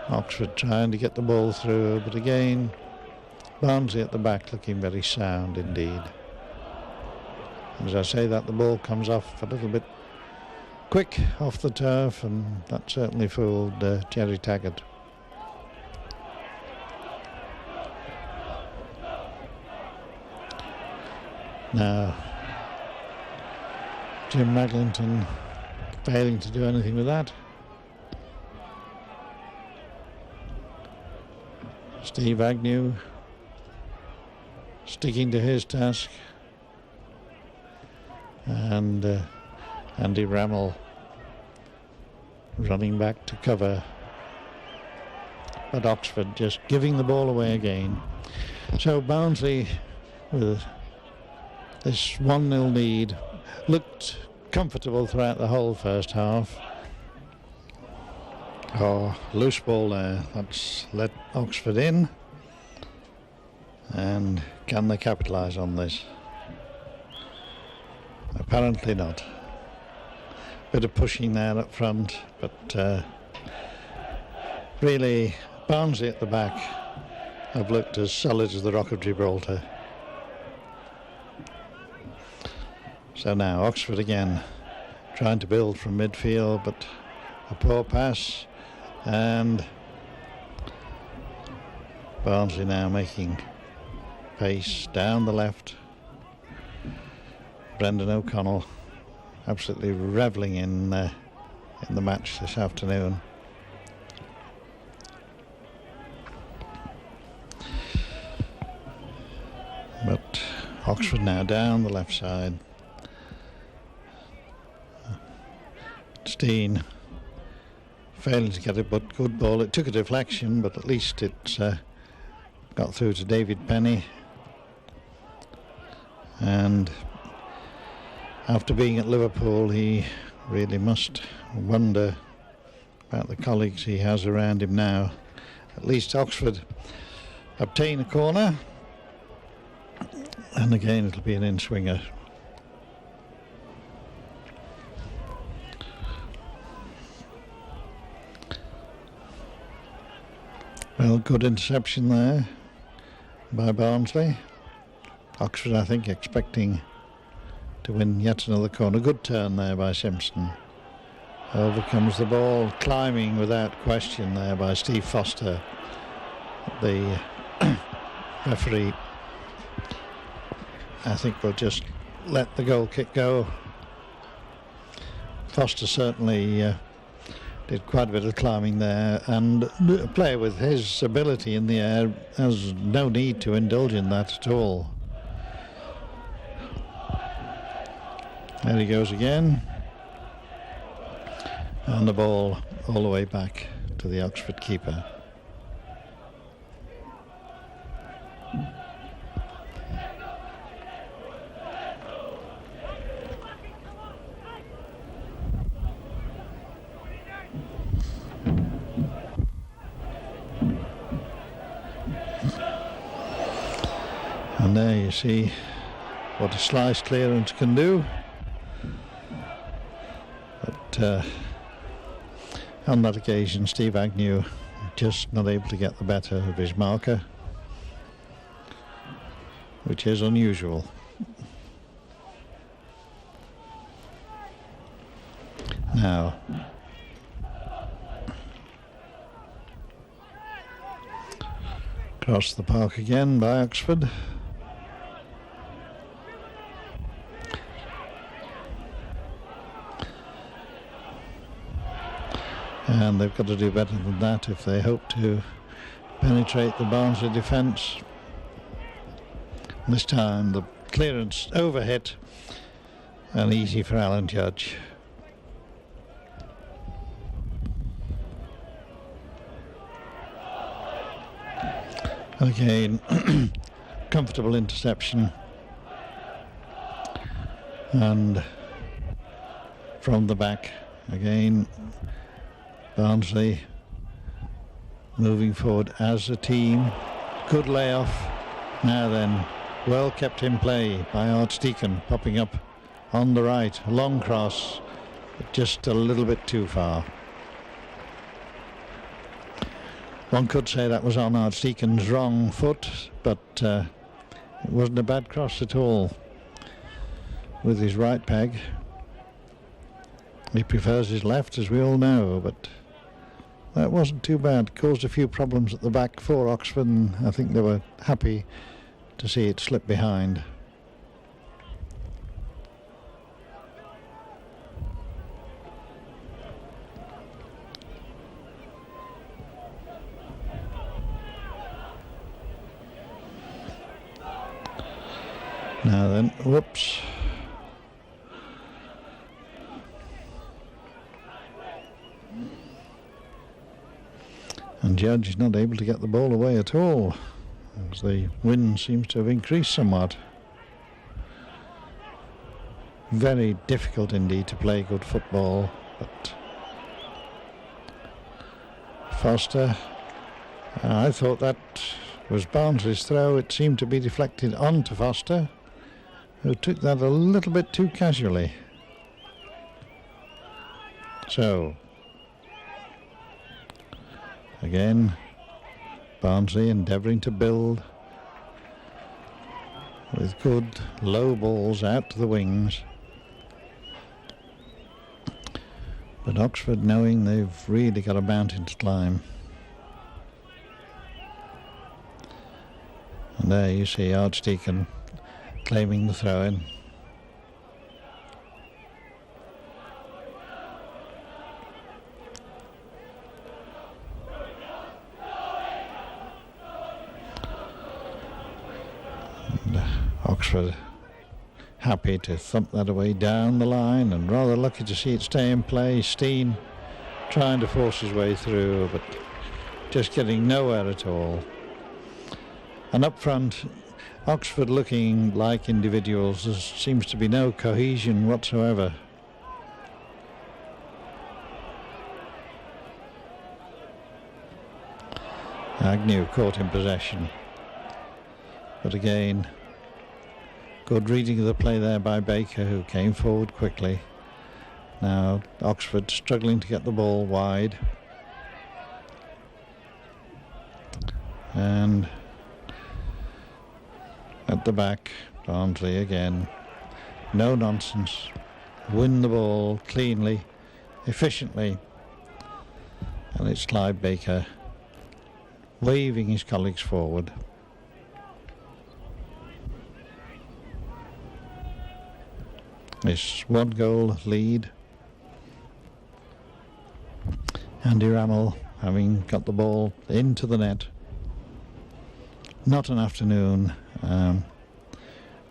Oxford trying to get the ball through, but again Barnsley at the back looking very sound indeed. As I say that, the ball comes off a little bit quick off the turf, and that certainly fooled Jerry Taggart. Now Jim Maglington failing to do anything with that. Steve Agnew sticking to his task, and Andy Rammell running back to cover, but Oxford just giving the ball away again. So Barnsley, with this 1-0 lead, looked comfortable throughout the whole first half. Oh, loose ball there. That's let Oxford in. And can they capitalise on this? Apparently not. Bit of pushing there up front, but really Barnsley at the back have looked as solid as the Rock of Gibraltar. So now Oxford again trying to build from midfield, but a poor pass, and Barnsley now making pace down the left. Brendan O'Connell absolutely revelling in the match this afternoon. But Oxford now down the left side. Steen failing to get a good ball. It took a deflection, but at least it got through to David Penny. And after being at Liverpool, he really must wonder about the colleagues he has around him now. At least Oxford obtain a corner, and again it'll be an in-swinger. Well, good interception there by Barnsley. Oxford, I think, expecting to win yet another corner. Good turn there by Simpson. Over comes the ball, climbing without question there by Steve Foster. The referee, I think, will just let the goal kick go. Foster certainly did quite a bit of climbing there, and a player with his ability in the air has no need to indulge in that at all. There he goes again, and the ball all the way back to the Oxford keeper. And there you see what a slice clearance can do. But on that occasion, Steve Agnew just not able to get the better of his marker, which is unusual. Now, across the park again by Oxford. And they've got to do better than that if they hope to penetrate the Barnsley defence. This time the clearance overhit and easy for Alan Judge. Again, comfortable interception, and from the back again, Barnsley moving forward as a team. Good layoff. Now then, well kept in play by Archdeacon, popping up on the right, a long cross, but just a little bit too far. One could say that was on Archdeacon's wrong foot, but it wasn't a bad cross at all with his right peg. He prefers his left, as we all know, but that wasn't too bad. Caused a few problems at the back for Oxford, and I think they were happy to see it slip behind. Now then, whoops. And Judge is not able to get the ball away at all, as the wind seems to have increased somewhat. Very difficult indeed to play good football, but Foster, I thought that was Barnsley's throw. It seemed to be deflected onto Foster, who took that a little bit too casually. So, again, Barnsley endeavouring to build with good low balls out to the wings. But Oxford knowing they've really got a mountain to climb. And there you see Archdeacon claiming the throw-in. And Oxford happy to thump that away down the line, and rather lucky to see it stay in play. Steen trying to force his way through, but just getting nowhere at all. And up front, Oxford looking like individuals. There seems to be no cohesion whatsoever. Agnew caught in possession. But again, good reading of the play there by Baker, who came forward quickly. Now Oxford struggling to get the ball wide. And at the back, Barnsley again. No nonsense. Win the ball cleanly, efficiently. And it's Clive Baker waving his colleagues forward. It's one goal lead. Andy Rammell having got the ball into the net. Not an afternoon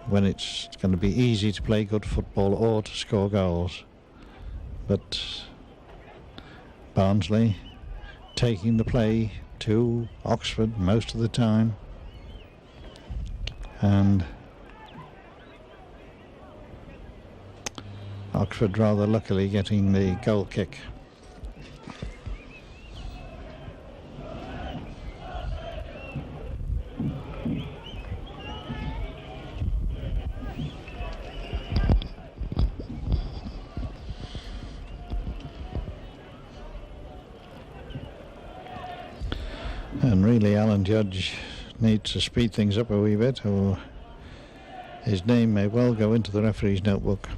when it's going to be easy to play good football or to score goals. But Barnsley taking the play to Oxford most of the time. And Oxford rather luckily getting the goal kick. And really Alan Judge needs to speed things up a wee bit, or his name may well go into the referee's notebook.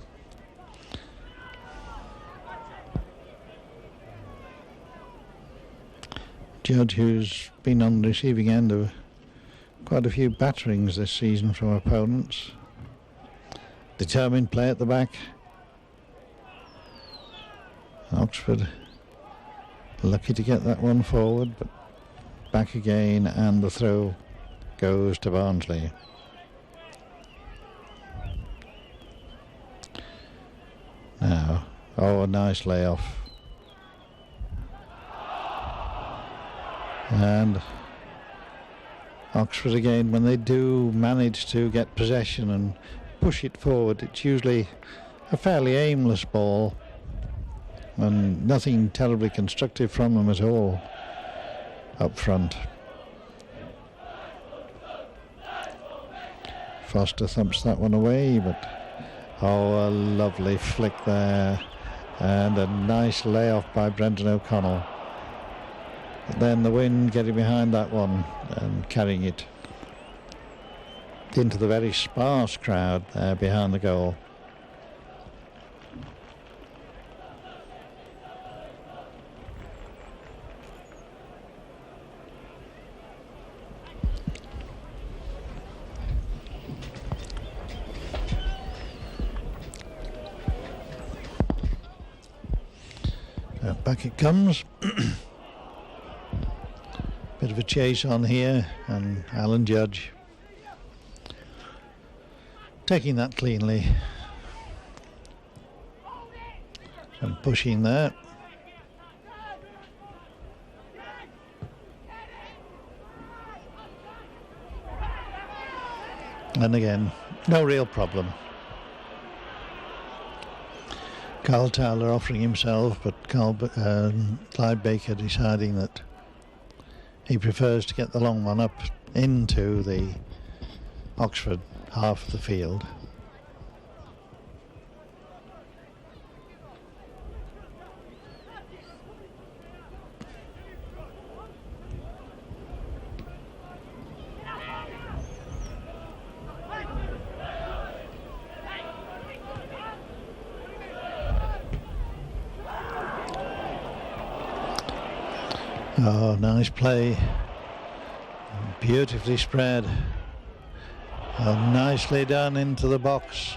Judge, who's been on the receiving end of quite a few batterings this season from opponents. Determined play at the back. Oxford lucky to get that one forward, but back again, and the throw goes to Barnsley. Now, a nice layoff. And Oxford again, when they do manage to get possession and push it forward, it's usually a fairly aimless ball and nothing terribly constructive from them at all up front. Foster thumps that one away, but a lovely flick there, and a nice layoff by Brendan O'Connell. then the wind getting behind that one and carrying it into the very sparse crowd there behind the goal. Back it comes. Bit of a chase on here, and Alan Judge taking that cleanly. Some pushing there. And again, no real problem. Carl Towler offering himself, but Clyde Baker deciding that he prefers to get the long one up into the Oxford half of the field. Oh, nice play. Beautifully spread. Oh, nicely done into the box.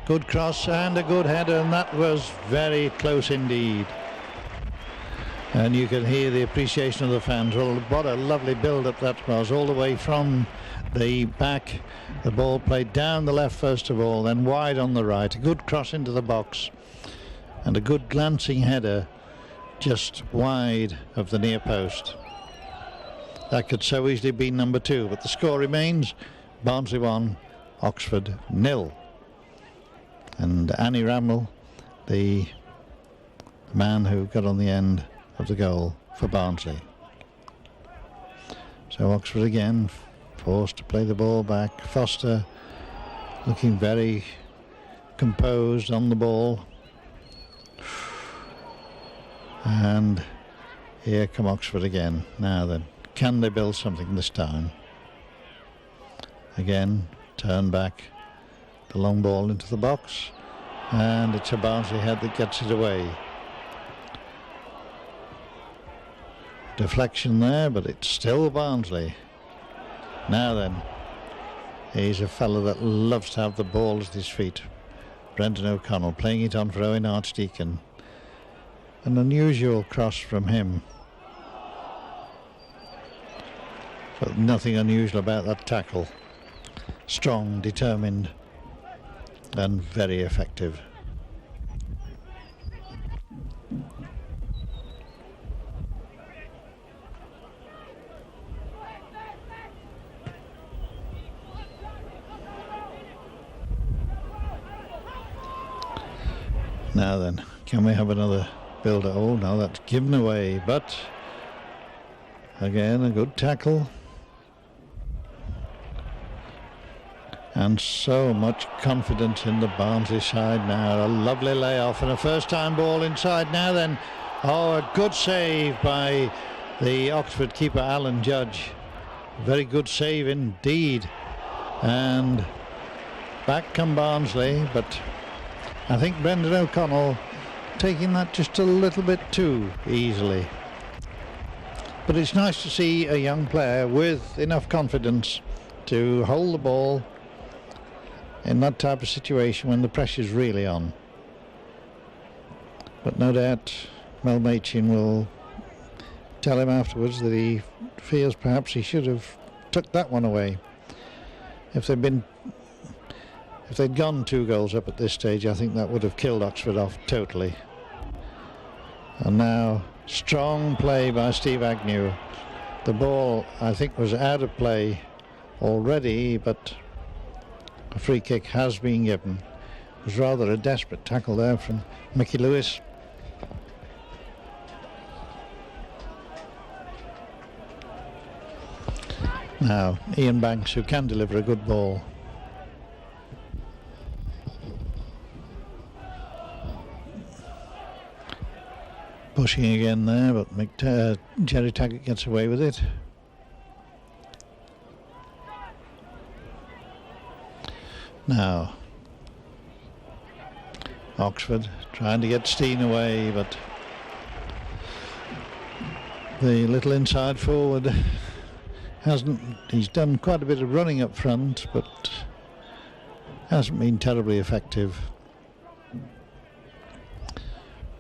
Good cross and a good header, and that was very close indeed. And you can hear the appreciation of the fans. Well, what a lovely build-up that was, all the way from the back. The ball played down the left first of all, then wide on the right. A good cross into the box, and a good glancing header just wide of the near post. That could so easily be number 2, but the score remains Barnsley 1, Oxford 0. And Annie Ramel, the man who got on the end of the goal for Barnsley. So Oxford again forced to play the ball back. Foster looking very composed on the ball. And here come Oxford again. Now then, can they build something this time? Again, turn back the long ball into the box, and it's a Barnsley head that gets it away. Deflection there, but it's still Barnsley. Now then, he's a fellow that loves to have the ball at his feet. Brendan O'Connell playing it on for Owen Archdeacon. An unusual cross from him, but nothing unusual about that tackle. Strong, determined, and very effective. Now then, can we have another builder? Oh no, that's given away, but again a good tackle, and so much confidence in the Barnsley side now. A lovely layoff and a first time ball inside. Now then, oh, a good save by the Oxford keeper Alan Judge. Very good save indeed, and back come Barnsley, but I think Brendan O'Connell taking that just a little bit too easily. But it's nice to see a young player with enough confidence to hold the ball in that type of situation when the pressure's really on. But no doubt Mel Machin will tell him afterwards that he feels perhaps he should have took that one away. If they'd gone 2 goals up at this stage, I think that would have killed Oxford off totally. And now, strong play by Steve Agnew. The ball, I think, was out of play already, but a free kick has been given. It was rather a desperate tackle there from Mickey Lewis. Now, Ian Banks, who can deliver a good ball. pushing again there, but Jerry Taggart gets away with it. Now, Oxford trying to get Steen away, but the little inside forward he's done quite a bit of running up front, but hasn't been terribly effective.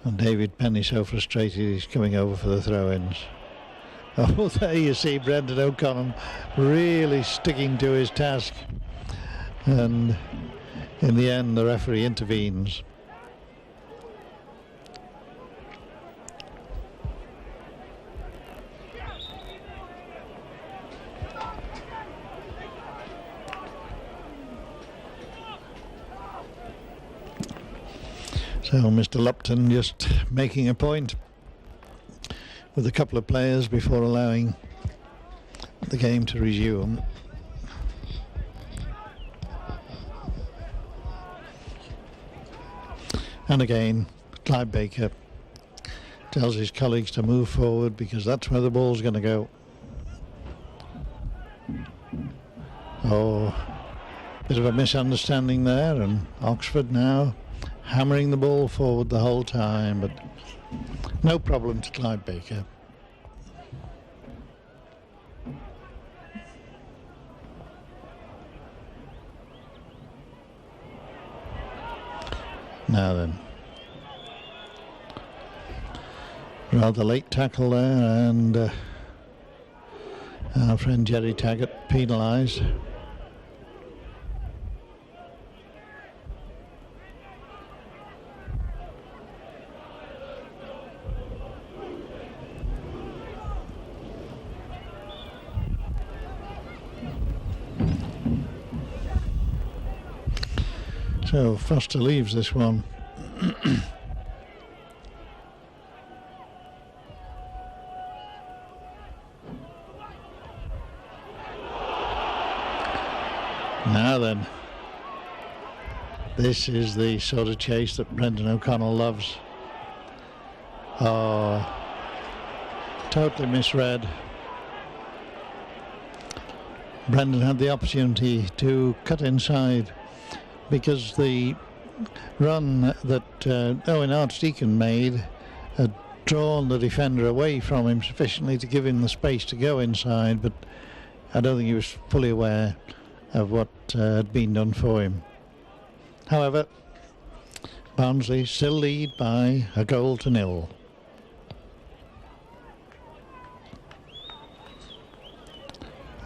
And David Penny so frustrated he's coming over for the throw-ins. Oh, there you see Brendan O'Connell really sticking to his task. And in the end, the referee intervenes. So Mr. Lupton just making a point with a couple of players before allowing the game to resume. And again, Clive Baker tells his colleagues to move forward because that's where the ball's going to go. Oh, bit of a misunderstanding there, and Oxford now hammering the ball forward the whole time, but no problem to Clive Baker. Now then, rather late tackle there, and our friend Jerry Taggart penalised. So Foster leaves this one. Now then, this is the sort of chase that Brendan O'Connell loves. Oh, totally misread. Brendan had the opportunity to cut inside, because the run that Owen Archdeacon made had drawn the defender away from him sufficiently to give him the space to go inside, but I don't think he was fully aware of what had been done for him. However, Barnsley still lead by 1-0.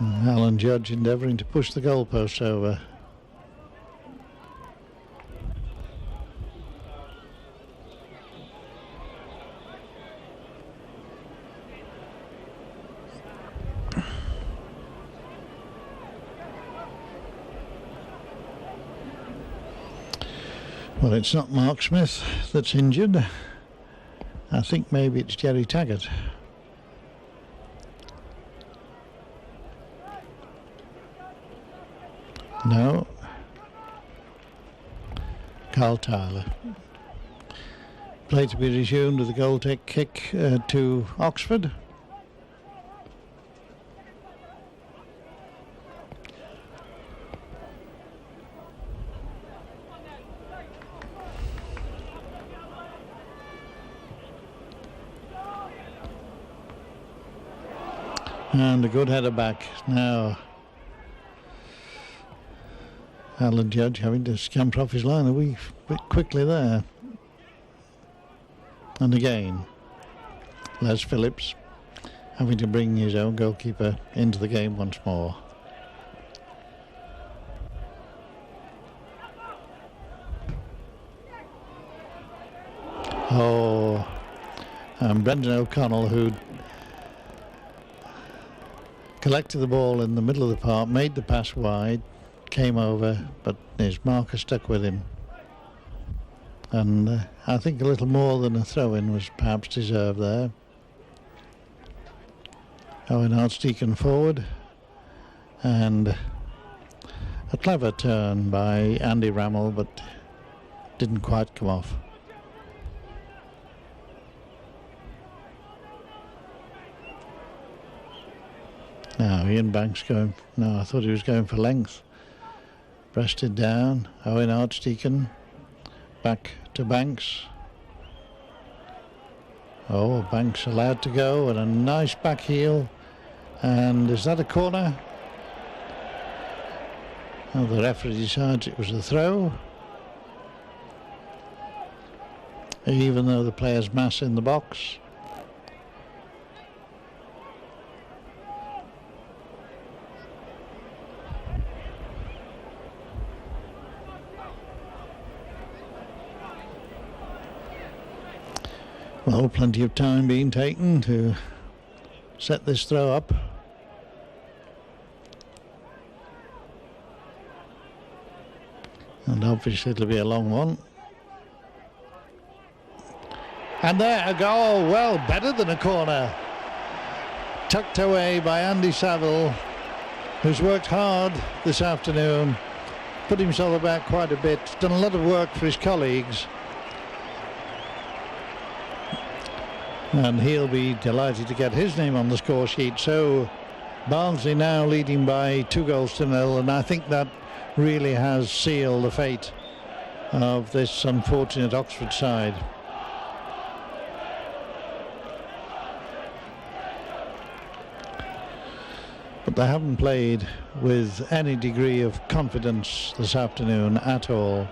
Alan Judge endeavouring to push the goalpost over. Well, it's not Mark Smith that's injured. I think maybe it's Jerry Taggart. No. Carl Tyler. Play to be resumed with a goal kick to Oxford. And a good header back. Now Alan Judge having to scamper off his line a wee bit quickly there. And again, Les Phillips having to bring his own goalkeeper into the game once more. Oh, and Brendan O'Connell, who collected the ball in the middle of the park, made the pass wide, came over, but his marker stuck with him. And I think a little more than a throw-in was perhaps deserved there. Owen Archdeacon forward, and a clever turn by Andy Rammell, but didn't quite come off. Now Ian Banks going. No, I thought he was going for length. Breasted down. Owen Archdeacon. Back to Banks. Oh, Banks allowed to go, and a nice back heel. And is that a corner? Oh, the referee decides it was a throw. Even though the player's mass in the box. Well, plenty of time being taken to set this throw up. And obviously it'll be a long one. And there, a goal. Well, better than a corner. Tucked away by Andy Saville, who's worked hard this afternoon, put himself about quite a bit, done a lot of work for his colleagues. And he'll be delighted to get his name on the score sheet. So Barnsley now leading by 2-0, and I think that really has sealed the fate of this unfortunate Oxford side. But they haven't played with any degree of confidence this afternoon at all.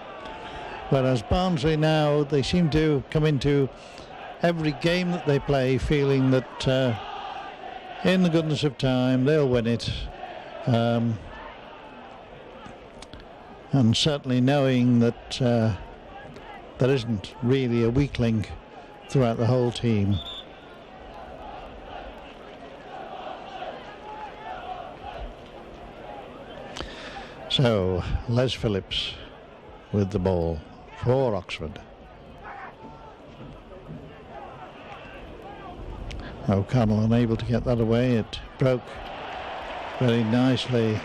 Whereas Barnsley now, they seem to come into every game that they play feeling that in the goodness of time they'll win it, and certainly knowing that there isn't really a weak link throughout the whole team. So Les Phillips with the ball for Oxford. O'Connell unable to get that away. It broke very nicely.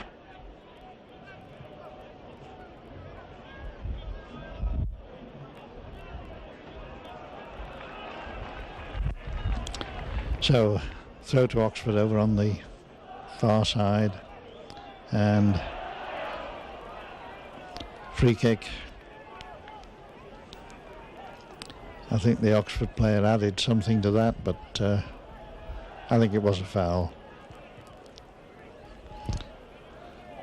So throw to Oxford over on the far side, and free kick. I think the Oxford player added something to that, but I think it was a foul.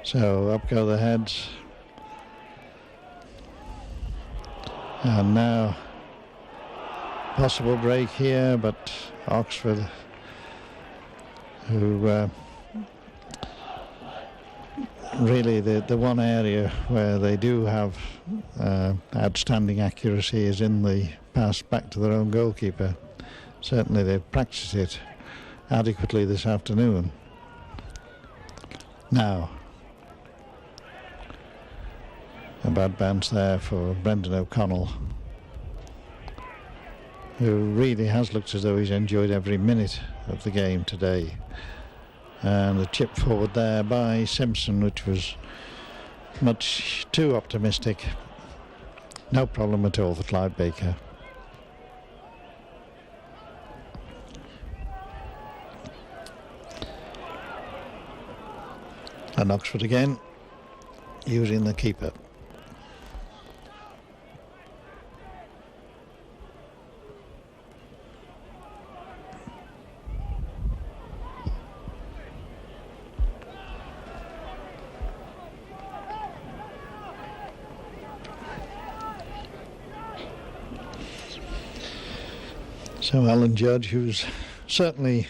So up go the heads. And now possible break here, but Oxford, who really the one area where they do have outstanding accuracy is in the pass back to their own goalkeeper. Certainly they've practiced it adequately this afternoon. Now, a bad bounce there for Brendan O'Connell, who really has looked as though he's enjoyed every minute of the game today. And a chip forward there by Simpson, which was much too optimistic. No problem at all for Clive Baker. And Oxford again, using the keeper. So Alan Judge, who's certainly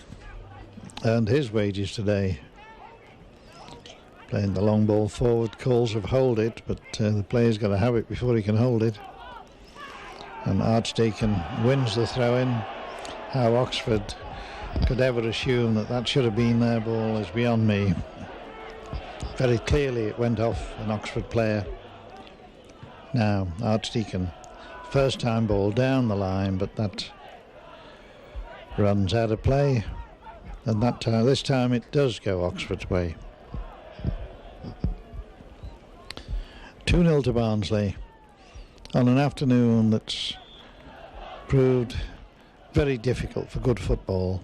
earned his wages today, playing the long ball forward, calls of hold it, but the player's got to have it before he can hold it. And Archdeacon wins the throw-in. How Oxford could ever assume that that should have been their ball is beyond me. Very clearly it went off an Oxford player. Now Archdeacon, first time ball down the line, but that runs out of play, and that time, this time it does go Oxford's way. 2-0 to Barnsley on an afternoon that's proved very difficult for good football.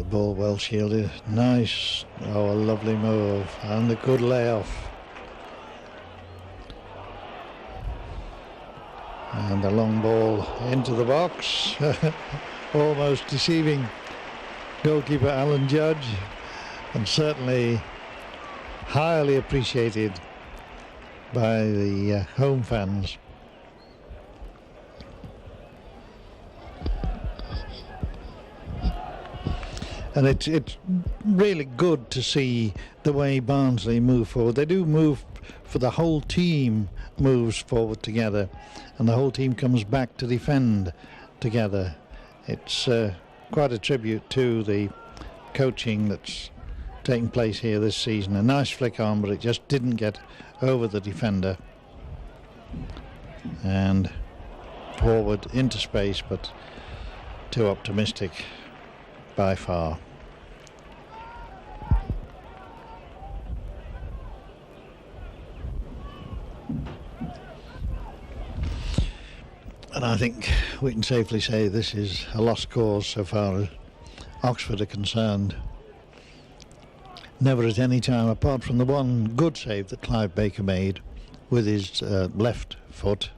ball well shielded. Nice. Oh, a lovely move. And a good layoff. And a long ball into the box. Almost deceiving goalkeeper Alan Judge. And certainly highly appreciated by the home fans. And it's really good to see the way Barnsley move forward. They do move, for the whole team moves forward together, and the whole team comes back to defend together. It's quite a tribute to the coaching that's taking place here this season. A nice flick on, but it just didn't get over the defender. And forward into space, but too optimistic by far. And I think we can safely say this is a lost cause so far as Oxford are concerned. Never at any time, apart from the one good save that Clive Baker made with his left foot,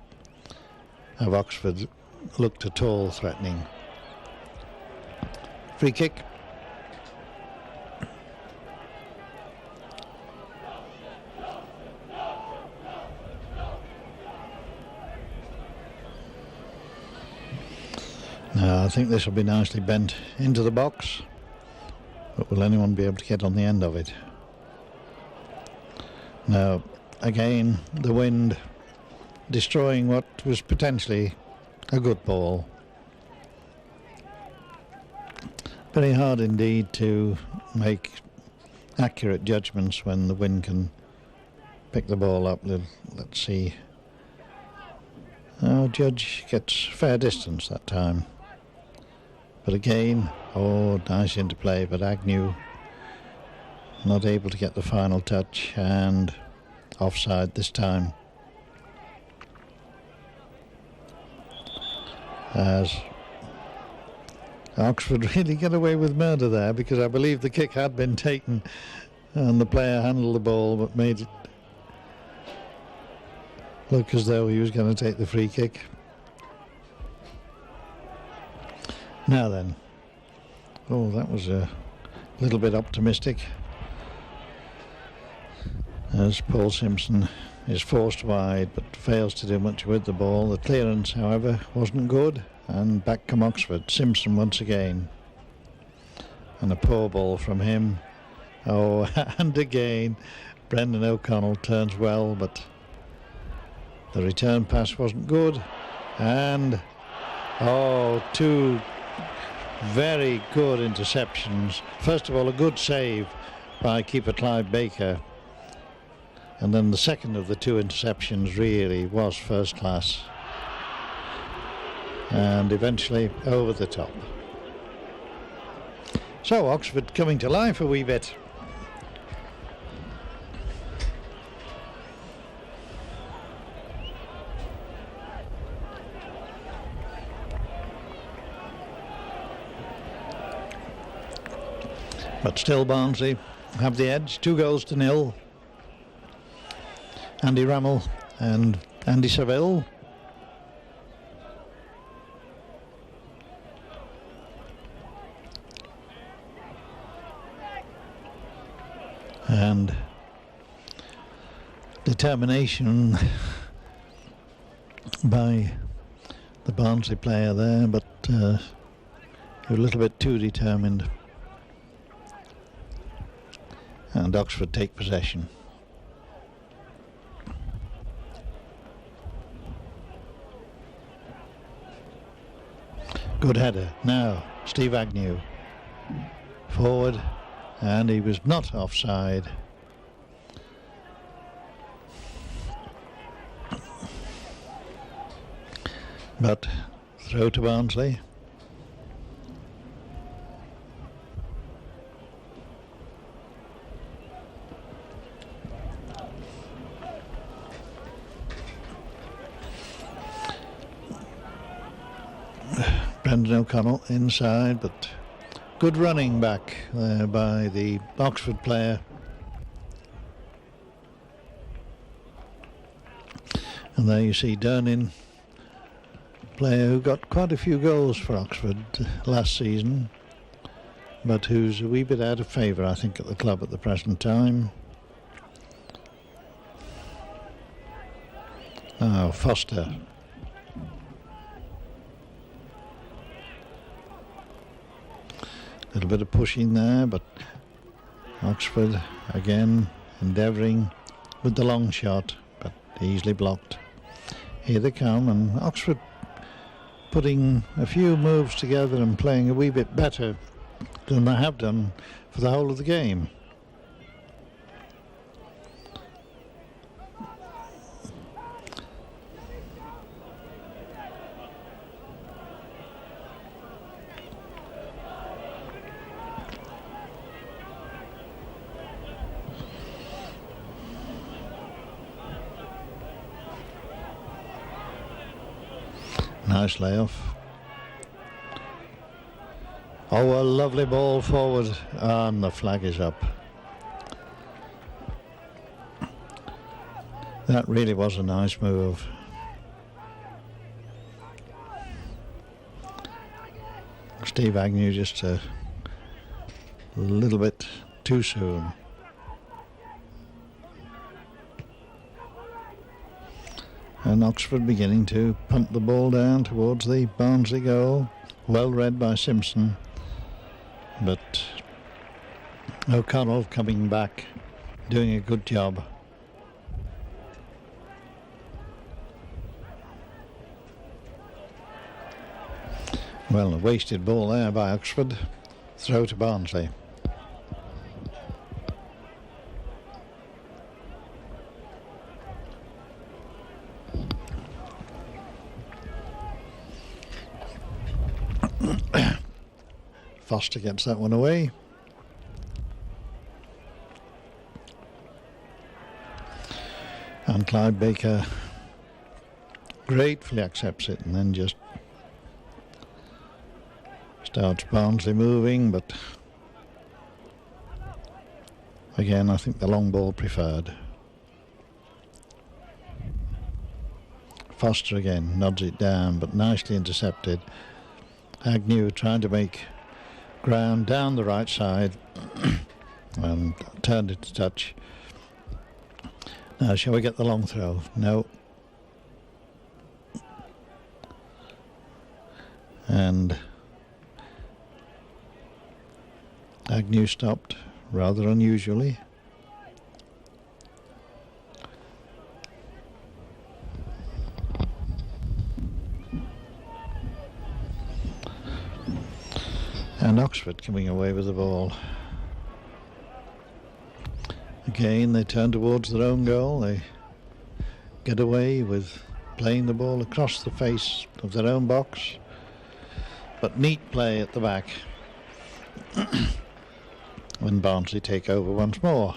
have Oxford looked at all threatening. Free kick. Now, I think this will be nicely bent into the box, but will anyone be able to get on the end of it? Now, again, the wind destroying what was potentially a good ball. Very hard indeed to make accurate judgments when the wind can pick the ball up. Let's see. Oh, Judge gets fair distance that time. But again, oh, nice interplay, but Agnew not able to get the final touch, and offside this time. As Oxford really get away with murder there, because I believe the kick had been taken and the player handled the ball but made it look as though he was going to take the free kick. Now then, oh, that was a little bit optimistic, as Paul Simpson is forced wide but fails to do much with the ball. The clearance, however, wasn't good, and back come Oxford. Simpson once again, and a poor ball from him. Oh, and again Brendan O'Connell turns well, but the return pass wasn't good, and oh, two very good interceptions. First of all, a good save by keeper Clive Baker, and then the second of the two interceptions really was first class, and eventually over the top. So Oxford coming to life a wee bit. But still Barnsley have the edge, 2-0. Andy Rammell and Andy Saville. And determination by the Barnsley player there, but a little bit too determined. And Oxford take possession. Good header. Now Steve Agnew forward, and he was not offside. But throw to Barnsley. Brendan O'Connell inside, but Good running back by the Oxford player. And there you see Durnin, player who got quite a few goals for Oxford last season, but who's a wee bit out of favour, I think, at the club at the present time. Oh, Foster. A little bit of pushing there, but Oxford again endeavouring with the long shot, but easily blocked. Here they come, and Oxford putting a few moves together and playing a wee bit better than they have done for the whole of the game. Nice layoff. Oh, a lovely ball forward, and the flag is up. That really was a nice move. Steve Agnew just a little bit too soon. And Oxford beginning to punt the ball down towards the Barnsley goal. Well read by Simpson. But O'Connell coming back, doing a good job. Well, a wasted ball there by Oxford. Throw to Barnsley. Foster gets that one away. And Clyde Baker gratefully accepts it and then just starts Barnsley moving, but again I think the long ball preferred. Foster again nods it down, but nicely intercepted. Agnew trying to make ground down the right side and turned it to touch. Now shall we get the long throw? No. And Agnew stopped rather unusually. And Oxford coming away with the ball. Again, they turn towards their own goal. They get away with playing the ball across the face of their own box. But neat play at the back. When Barnsley take over once more.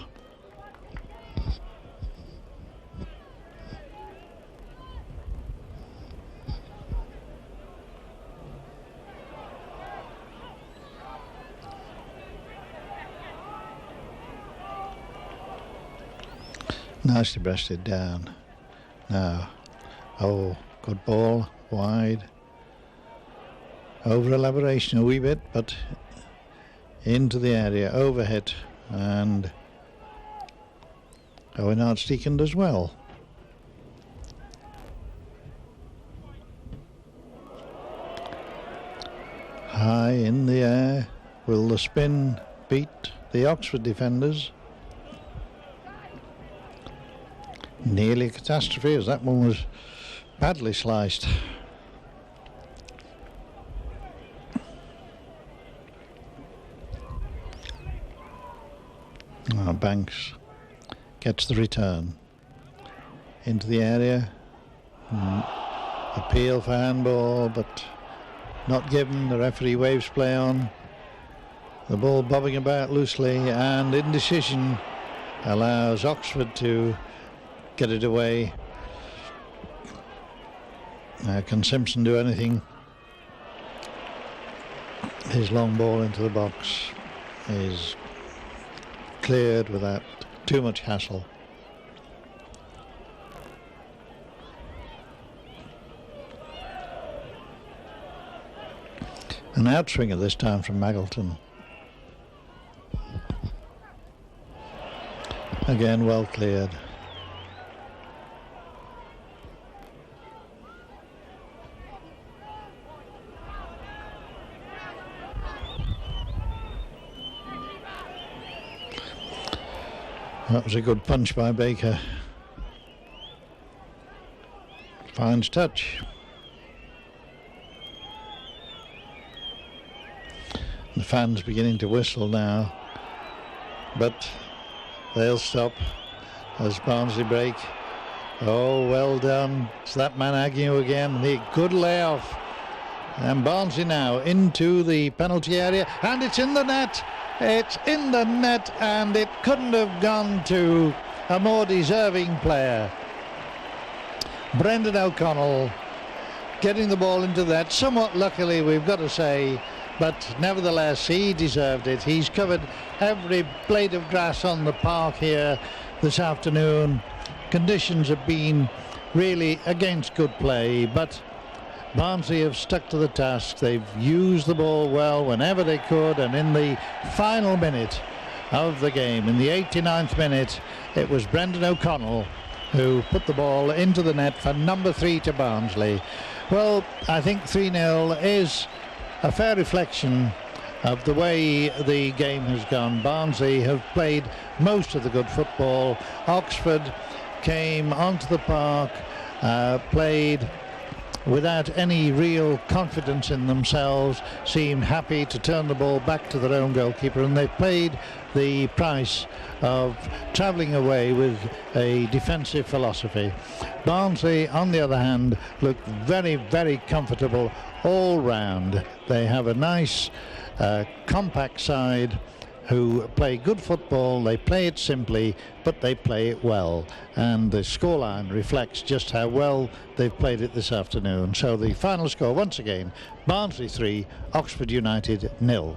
Nicely breasted down. Now, oh, good ball, wide. Over elaboration a wee bit, but into the area, overhit, and Owen Archdeacon as well. High in the air, will the spin beat the Oxford defenders? Nearly a catastrophe, as that one was badly sliced. Banks gets the return into the area. Appeal for handball, but not given. The referee waves play on. The ball bobbing about loosely, and indecision allows Oxford to get it away. Can Simpson do anything? His long ball into the box is cleared without too much hassle. An outswinger this time from Maggleton. Again, well cleared. That was a good punch by Baker. Finds touch. The fans beginning to whistle now, but they'll stop as Barnsley break. Oh, well done. It's that man Agnew again. The good layoff. And Barnsley now into the penalty area, and it's in the net. It's in the net, and it couldn't have gone to a more deserving player. Brendan O'Connell getting the ball into that, somewhat luckily, we've got to say, but nevertheless he deserved it. He's covered every blade of grass on the park here this afternoon. Conditions have been really against good play, but Barnsley have stuck to the task. They've used the ball well whenever they could, and in the final minute of the game, in the 89th minute, it was Brendan O'Connell who put the ball into the net for number 3 to Barnsley. Well, I think 3-0 is a fair reflection of the way the game has gone. Barnsley have played most of the good football. Oxford came onto the park, played without any real confidence in themselves, seemed happy to turn the ball back to their own goalkeeper, and they paid the price of travelling away with a defensive philosophy. Barnsley, on the other hand, look very, very comfortable all round. They have a nice compact side who play good football. They play it simply, but they play it well, and the scoreline reflects just how well they've played it this afternoon. So the final score, once again, Barnsley 3, Oxford United 0.